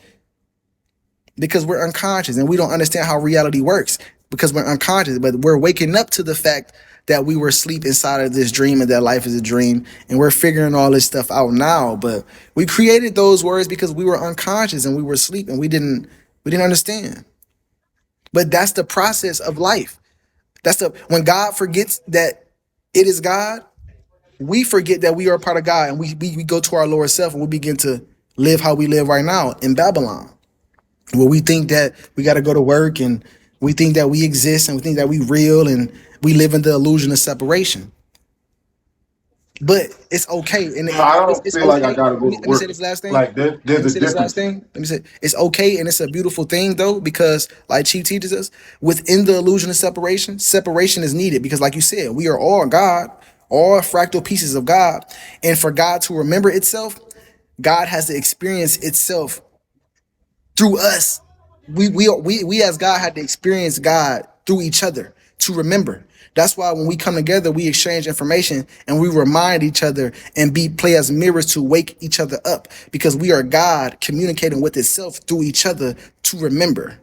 because we're unconscious and we don't understand how reality works because we're unconscious. But we're waking up to the fact that we were asleep inside of this dream and that life is a dream, and we're figuring all this stuff out now. But we created those words because we were unconscious and we were asleep and we didn't understand. But that's the process of life. That's the when God forgets that it is God, we forget that we are a part of God, and we go to our lower self and we begin to live how we live right now in Babylon, where we think that we got to go to work, and we think that we exist, and we think that we real, and we live in the illusion of separation. But it's okay, and No, I it's don't feel like I okay. gotta Let go me, to let me say work. this last thing. Like Let there's me a say this last difference. thing. Let me say it's okay, and it's a beautiful thing though, because like Chief teaches us, within the illusion of separation, separation is needed because, like you said, we are all God, all fractal pieces of God, and for God to remember itself, God has to experience itself through us. We as God had to experience God through each other to remember. That's why when we come together, we exchange information and we remind each other and be play as mirrors to wake each other up, because we are God communicating with itself through each other to remember.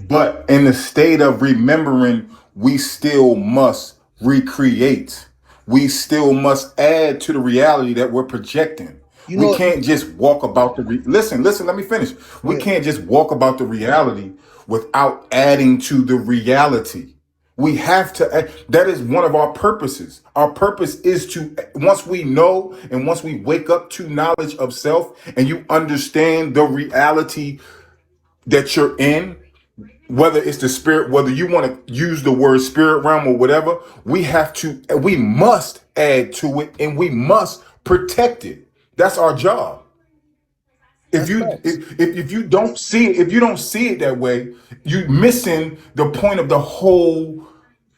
But in the state of remembering, we still must recreate. We still must add to the reality that we're projecting. You We know, can't just walk about listen, let me finish. We but can't just walk about the reality without adding to the reality. We have to that is one of our purposes. Our purpose is to, once we know and once we wake up to knowledge of self and you understand the reality that you're in, whether it's the spirit, whether you want to use the word spirit realm or whatever, we must add to it and we must protect it. That's our job. If that's you facts. if you don't see it, if you don't see it that way, you missing the point of the whole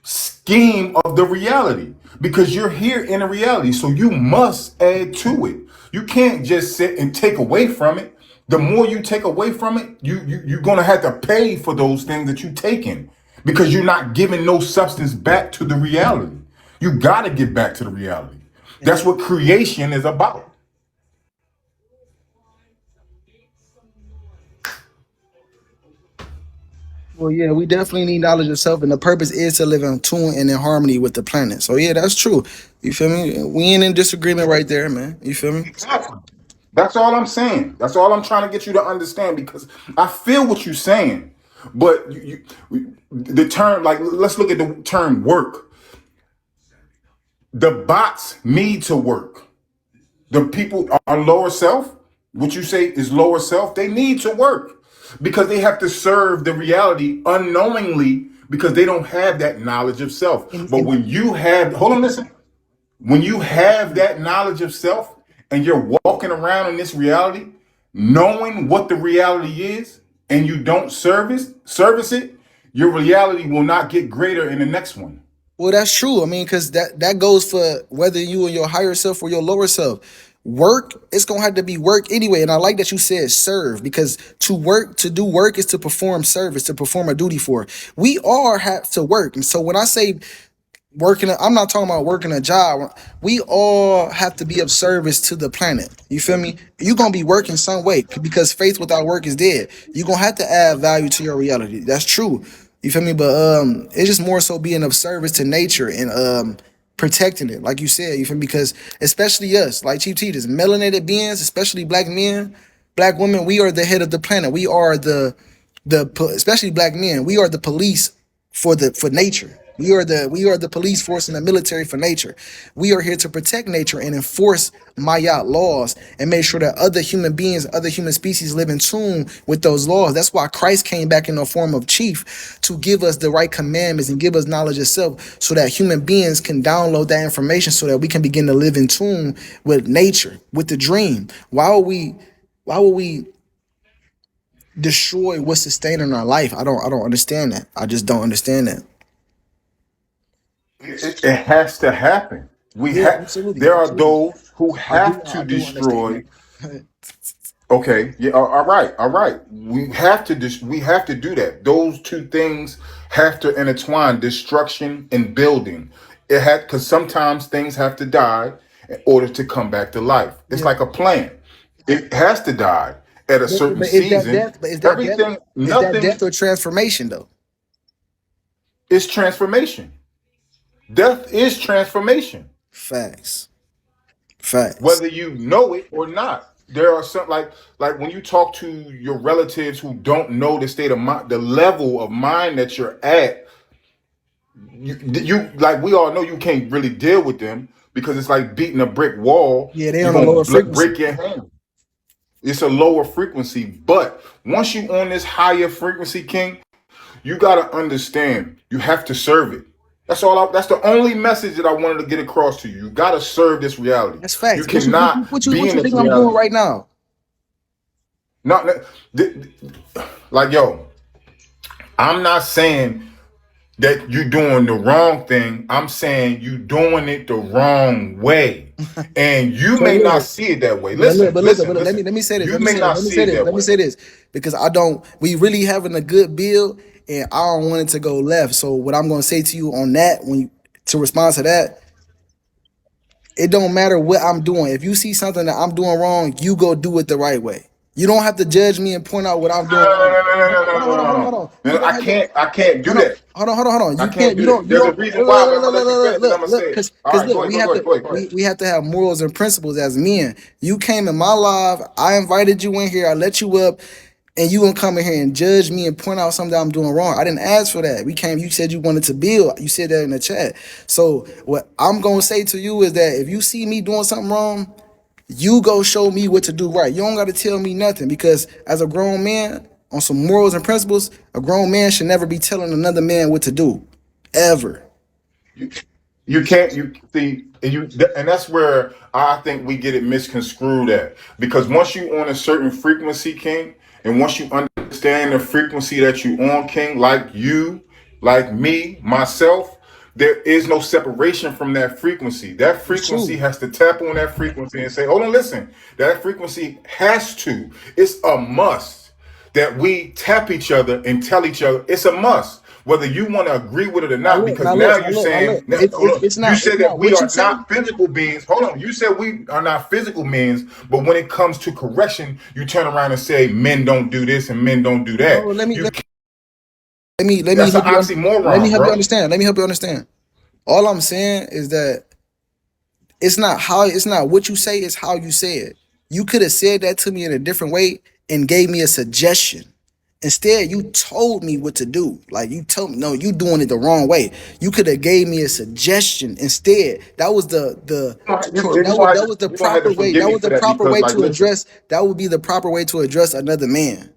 scheme of the reality, because you're here in a reality, so you must add to it. You can't just sit and take away from it. The more you take away from it, you're gonna have to pay for those things that you taking, because you're not giving no substance back to the reality. You got to get back to the reality. And That's what creation is about. well, yeah, we definitely need knowledge of self, and the purpose is to live in tune and in harmony with the planet. So yeah, that's true. You feel me? We ain't in disagreement right there, man. You feel me? Exactly. That's all I'm saying. That's all I'm trying to get you to understand, because I feel what you're saying. But the term, like, let's look at the term work. The bots need to work. The people are lower self, what you say is lower self, they need to work because they have to serve the reality unknowingly, because they don't have that knowledge of self. But And when you have, hold on, listen, when you have that knowledge of self and you're walking around in this reality, knowing what the reality is, and you don't service it, your reality will not get greater in the next one. well, that's true. I mean, because that goes for whether you and your higher self or your lower self. Work, it's gonna have to be work anyway. And I like that you said serve, because to work, to do work is to perform service, to perform a duty for. We all have to work. And so when I say working, I'm not talking about working a job. We all have to be of service to the planet. You feel me? You're gonna be working some way, because faith without work is dead. You're gonna have to add value to your reality. That's true. You feel me? But it's just more so being of service to nature and protecting it, like you said. You feel me? Because especially us, like Chief Teachers, melanated beings, especially black men, black women, we are the head of the planet. We are the Especially black men, we are the police for nature. We are the police force in the military for nature. We are here to protect nature and enforce Mayat laws and make sure that other human beings, other human species live in tune with those laws. That's why Christ came back in the form of chief to give us the right commandments and give us knowledge itself so that human beings can download that information so that we can begin to live in tune with nature, with the dream. Why would we destroy what's sustaining our life? I don't understand that. I just don't understand that. It has to happen. Yeah, absolutely, There are absolutely. those who I do have I to do understand destroy. that. Okay, yeah, all right, all right. We have to do that. Those two things have to intertwine: destruction and building. It had because sometimes things have to die in order to come back to life. It's Yeah. like a plant; it has to die at a certain But is that season. death? But is that death? Everything, Is that nothing death or transformation though? is transformation. Death is transformation, Facts. Facts. whether you know it or not. There are some like when you talk to your relatives who don't know the state of mind, the level of mind that you're at. You like we all know you can't really deal with them because it's like beating a brick wall. Yeah, they You're on a gonna lower frequency. break your hand. It's a lower frequency, but once you on this higher frequency, King, you gotta understand you have to serve it. That's the only message that I wanted to get across to you. You gotta serve this reality. That's You facts. What you what you cannot what you be what in you this think I'm doing reality. right now? Not like yo. I'm not saying that you're doing the wrong thing. I'm saying you doing it the wrong way. And you So may not look, see it that way. but look, Listen, but look, but listen, look, let me listen. let me say this. You Let me may say this. not Let me see say it this. that Let me way. say this because I don't. We really having a good build, and I don't want it to go left. So what I'm going to say to you on that, to respond to that, it don't matter what I'm doing. If you see something that I'm doing wrong, you go do it the right way. You don't have to judge me and point out what I'm doing wrong. Hold on, hold on, hold on, hold on. You don't have to. I can't do Hold on, that. hold on. I You can't can't. You do that. don't. You There's a don't. reason Look, why, but look, I'm gonna look, let you look, finish, then I'm look, gonna look, say it. because All right, go look, ahead, we go, have go to ahead, go ahead, go ahead. we have to have morals and principles as men. You came in my life. I invited you in here. I let you up. And you gonna come in here and judge me and point out something that I'm doing wrong. I didn't ask for that. We came, you said you wanted to build. You said that in the chat. So what I'm gonna say to you is that if you see me doing something wrong, you go show me what to do right. You don't got to tell me nothing because as a grown man, on some morals and principles, a grown man should never be telling another man what to do, ever. You, you can't you see and that's where I think we get it misconstrued at because once you on a certain frequency, King, and once you understand the frequency that you on, King, like you, like me, myself, there is no separation from that frequency. That It's frequency true. has to tap on that frequency and say, hold on, listen, that frequency has to, it's a must that we tap each other and tell each other it's a must, whether you want to agree with it or Now not. look, Because now look, now now you're look, now saying, look. now, It's hold it's on, it's you not said it's that not we what you are say. not physical beings. Hold on, you said we are not physical beings, but when it comes to correction, you turn around and say men don't do this and men don't do No, that. let me You, let me that's an help you. Let me oxymoron, help you bro. understand. Let me help you understand. All I'm saying is that it's not what you say, it's how you say it. You could have said that to me in a different way and gave me a suggestion. Instead, you told me what to do. Like you told me, no, you doing it the wrong way. You could have gave me a suggestion instead. That was that was the You don't have to proper way. forgive That me was for the that proper because, way like, to listen, address. That would be the proper way to address another man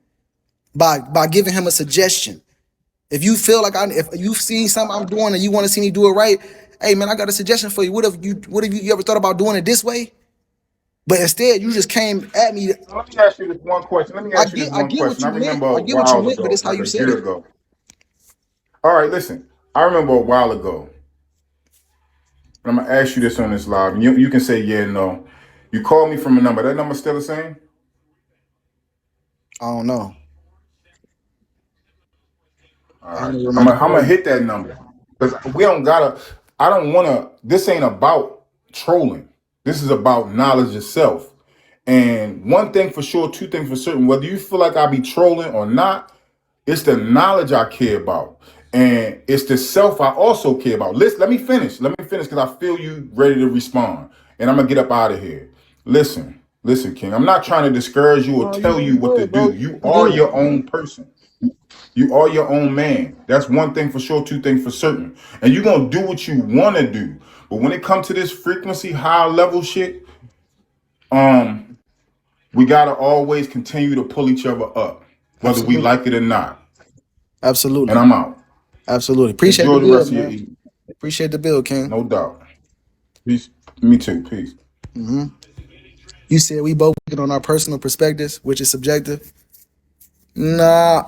by giving him a suggestion. If you feel like if you've seen something I'm doing and you want to see me do it right, hey man, I got a suggestion for you. What have you ever thought about doing it this way? But instead, you just came at me. let me ask you this one question. Let me I ask you this get I one get what question. I you meant. remember a I get what you while meant, but ago, it's how like you a said year it. ago. All right, listen. I remember a while ago. I'm gonna ask you this on this live, and you can say yeah, no. You called me from a number. That number still the same? I don't know. All I don't right. even I'm remember gonna, I'm gonna calling. hit that number because we don't gotta. I don't wanna. This ain't about trolling. This is about knowledge itself. And one thing for sure, two things for certain. Whether you feel like I be trolling or not, it's the knowledge I care about. And it's the self I also care about. Listen, let me finish. Let me finish because I feel you ready to respond. And I'm gonna get up out of here. Listen, King. I'm not trying to discourage you or No, tell you you what to good, do. bro. You You are good. your own person. You are your own man. That's one thing for sure, two things for certain. And you're gonna do what you wanna do. But when it comes to this frequency, high level shit, um, we gotta always continue to pull each other up, whether we Absolutely. like it or not. And Absolutely. I'm out. Absolutely. Appreciate the Enjoy the build, rest of your man. evening. Appreciate the build, King. No doubt. Peace. Me too. Peace. You said we both working on our personal perspectives, which is subjective. Nah,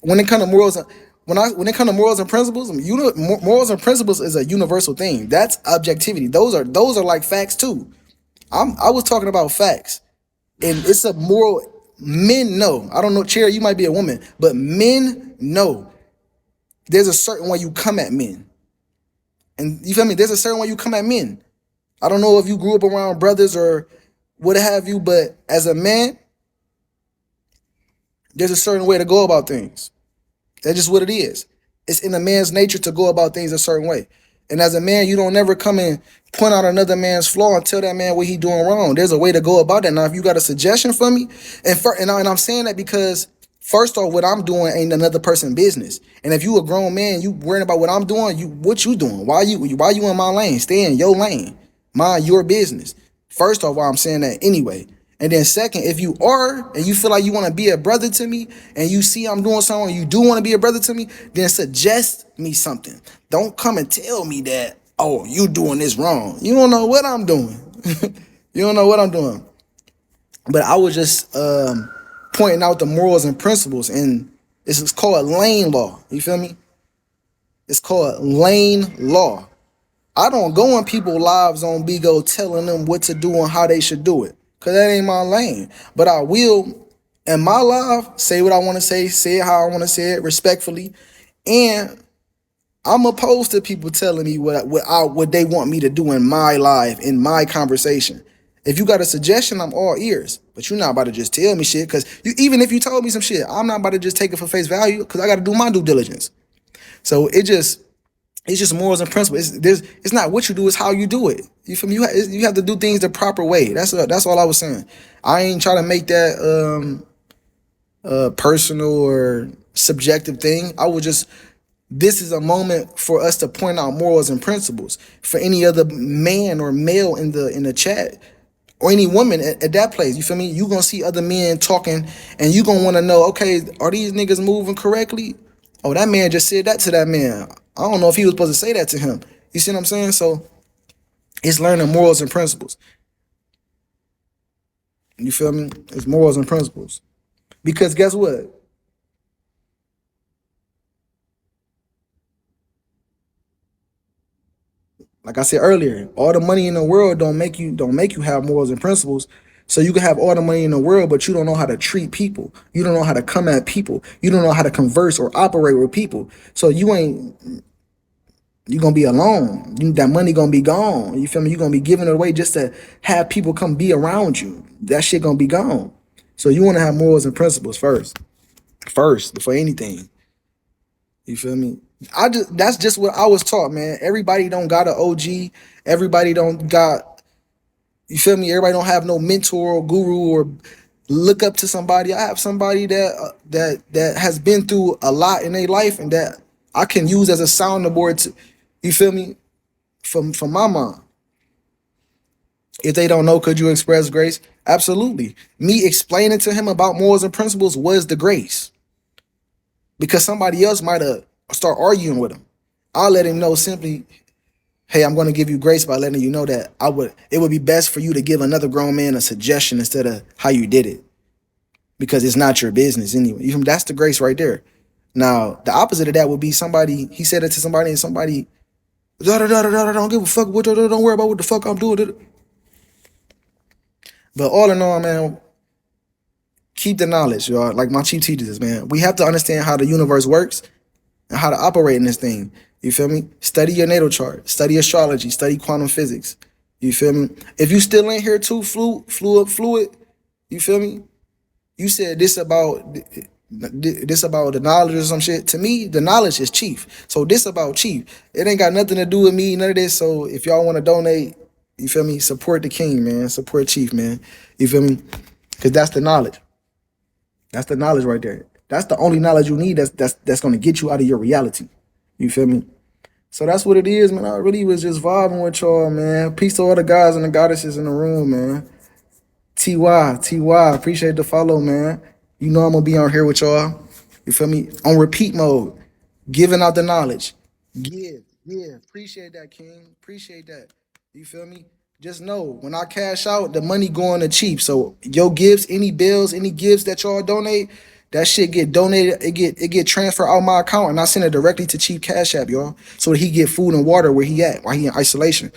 when it comes to morals, when it comes to morals and principles, morals and principles is a universal thing. That's objectivity. Those are like facts too. I was talking about facts, and it's a moral. Men know. I don't know, Cherry. You might be a woman, but men know. There's a certain way you come at men, and you feel me. There's a certain way you come at men. I don't know if you grew up around brothers or what have you, but as a man, there's a certain way to go about things. That's just what it is. It's in a man's nature to go about things a certain way. And as a man, you don't never come and point out another man's flaw and tell that man what he doing wrong. There's a way to go about that. Now, if you got a suggestion for me, and I'm saying that because first off, what I'm doing ain't another person's business. And if you a grown man, you worrying about what I'm doing, what you doing? Why you in my lane? Stay in your lane. Mind your business. First off, why I'm saying that anyway. And then second, if you are and you feel like you want to be a brother to me and you see I'm doing something and you do want to be a brother to me, then suggest me something. Don't come and tell me that, oh, you doing this wrong. You don't know what I'm doing. You don't know what I'm doing. But I was just pointing out the morals and principles, and it's called lane law. You feel me? It's called lane law. I don't go in people's lives on Bigo telling them what to do and how they should do it. Cause that ain't my lane. But I will in my life say what I want to say it how I want to say it respectfully. And I'm opposed to people telling me what they want me to do in my life, in my conversation. If you got a suggestion, I'm all ears. But you're not about to just tell me shit. Cause even if you told me some shit, I'm not about to just take it for face value because I got to do my due diligence. So it's just morals and principles. It's not what you do, it's how you do it. You feel me? You have to do things the proper way. That's all I was saying. I ain't trying to make that personal or subjective thing. This is a moment for us to point out morals and principles for any other man or male in the chat or any woman at that place. You feel me? You gonna see other men talking and you gonna want to know, okay, are these niggas moving correctly? Oh, that man just said that to that man. I don't know if he was supposed to say that to him. You see what I'm saying? So it's learning morals and principles. You feel me? It's morals and principles. Because guess what? Like I said earlier, all the money in the world don't make you have morals and principles. So you can have all the money in the world, but you don't know how to treat people. You don't know how to come at people. You don't know how to converse or operate with people. So you gonna be alone. That money gonna be gone. You feel me? You gonna be giving it away just to have people come be around you. That shit gonna be gone. So you wanna have morals and principles first before anything. You feel me? That's just what I was taught, man. Everybody don't got an OG. Everybody don't got, you feel me? Everybody don't have no mentor or guru or look up to somebody. I have somebody that has been through a lot in their life and that I can use as a sounding board to, you feel me? From my mom. If they don't know, could you express grace? Absolutely. Me explaining to him about morals and principles was the grace. Because somebody else might have start arguing with him. I'll let him know simply, hey, I'm going to give you grace by letting you know that it would be best for you to give another grown man a suggestion instead of how you did it. Because it's not your business anyway. That's the grace right there. Now, the opposite of that would be somebody, he said it to somebody and somebody, don't give a fuck, don't worry about what the fuck I'm doing. But all in all, man, keep the knowledge, y'all. Like my chief teaches us, man. We have to understand how the universe works and how to operate in this thing. You feel me? Study your natal chart, study astrology, study quantum physics. You feel me? If you still ain't here too, fluid, you feel me? You said this about the knowledge or some shit. To me, the knowledge is chief. So this about chief. It ain't got nothing to do with me, none of this. So if y'all want to donate, you feel me? Support the king, man. Support chief, man. You feel me? Because that's the knowledge. That's the knowledge right there. That's the only knowledge you need. That's gonna get you out of your reality. You feel me? So that's what it is, man. I really was just vibing with y'all, man. Peace to all the guys and the goddesses in the room, man. TY, appreciate the follow, man. You know I'm gonna be on here with y'all. You feel me? On repeat mode, giving out the knowledge. Yeah, appreciate that, King. Appreciate that. You feel me? Just know when I cash out, the money going to Chief. So your gifts, any bills, any gifts that y'all donate, that shit get donated. It get transferred out my account, and I send it directly to Chief Cash App, y'all, so that he get food and water where he at, while he in isolation.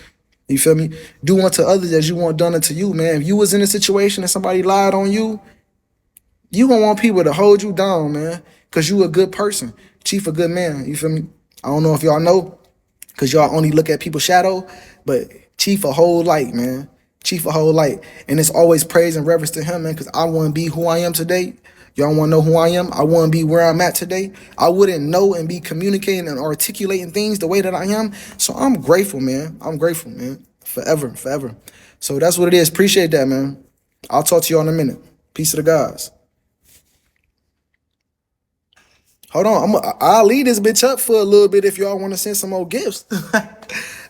You feel me? Do unto others as you want done unto you, man. If you was in a situation and somebody lied on you, you gonna want people to hold you down, man, cause you a good person. Chief a good man. You feel me? I don't know if y'all know, cause y'all only look at people's shadow, but Chief a whole light, man. Chief a whole light, and it's always praise and reverence to him, man. Cause I want to be who I am today. Y'all want to know who I am? I want to be where I'm at today. I wouldn't know and be communicating and articulating things the way that I am. So I'm grateful, man. I'm grateful, man. Forever, forever. So that's what it is. Appreciate that, man. I'll talk to y'all in a minute. Peace to the guys. Hold on, I'll leave this bitch up for a little bit if y'all want to send some more gifts.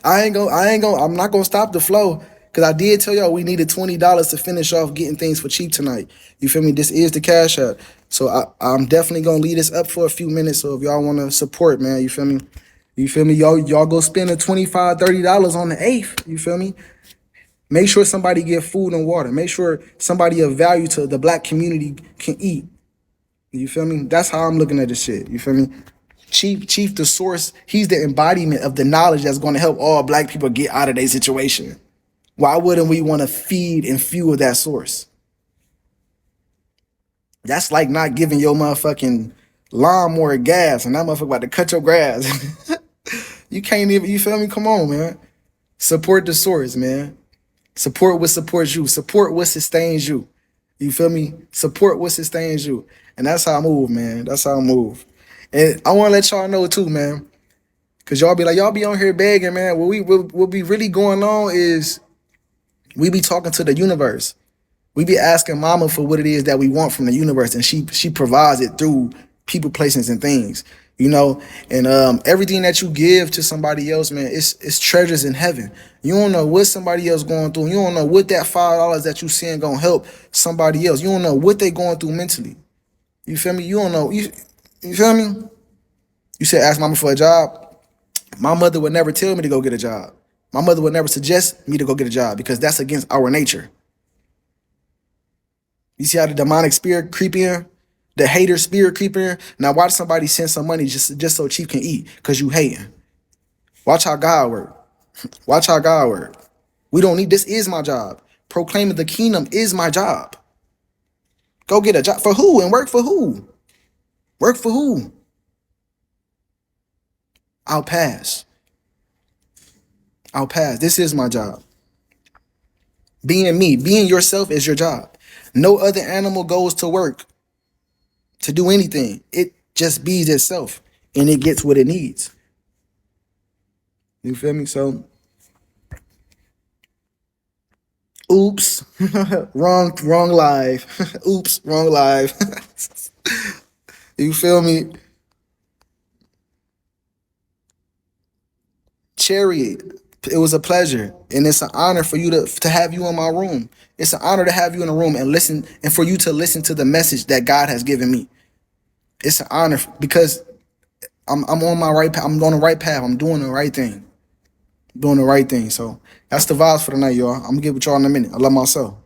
I'm not gonna stop the flow. Cause I did tell y'all we needed $20 to finish off getting things for cheap tonight. You feel me? This is the Cash App. So I'm definitely gonna leave this up for a few minutes. So if y'all wanna support, man, you feel me? You feel me? Y'all go spend a $25, $30 on the 8th. You feel me? Make sure somebody get food and water. Make sure somebody of value to the black community can eat. You feel me? That's how I'm looking at this shit. You feel me? Chief, the source, he's the embodiment of the knowledge that's going to help all black people get out of their situation. Why wouldn't we want to feed and fuel that source? That's like not giving your motherfucking lawnmower gas and that motherfucker about to cut your grass. You can't even, you feel me? Come on, man. Support the source, man. Support what supports you. Support what sustains you. You feel me? Support what sustains you. And that's how I move, man. That's how I move. And I want to let y'all know too, man. Cause y'all be on here begging, man. What be really going on is we be talking to the universe. We be asking mama for what it is that we want from the universe. And she provides it through people, places, and things. You know, and everything that you give to somebody else, man, it's treasures in heaven. You don't know what somebody else going through. You don't know what that $5 that you seeing gonna help somebody else. You don't know what they going through mentally. You feel me? You don't know. You feel me? You said ask mama for a job. My mother would never tell me to go get a job. My mother would never suggest me to go get a job because that's against our nature. You see how the demonic spirit creep in? The hater spirit creep in? Now watch somebody send some money just so Chief can eat because you hating. Watch how God work. Watch how God work. We don't need, this is my job. Proclaiming the kingdom is my job. Go get a job for who and work for who? Work for who? I'll pass. I'll pass. This is my job. Being me, being yourself is your job. No other animal goes to work to do anything. It just bees itself and it gets what it needs. You feel me? So, oops, wrong live. Oops, wrong live. You feel me? Chariot, it was a pleasure, and it's an honor for you to have you in my room. It's an honor to have you in the room and listen, and for you to listen to the message that God has given me. It's an honor because I'm on my right path. I'm on the right path. I'm doing the right thing. Doing the right thing. So that's the vibes for the night, y'all. I'm gonna get with y'all in a minute. I love myself.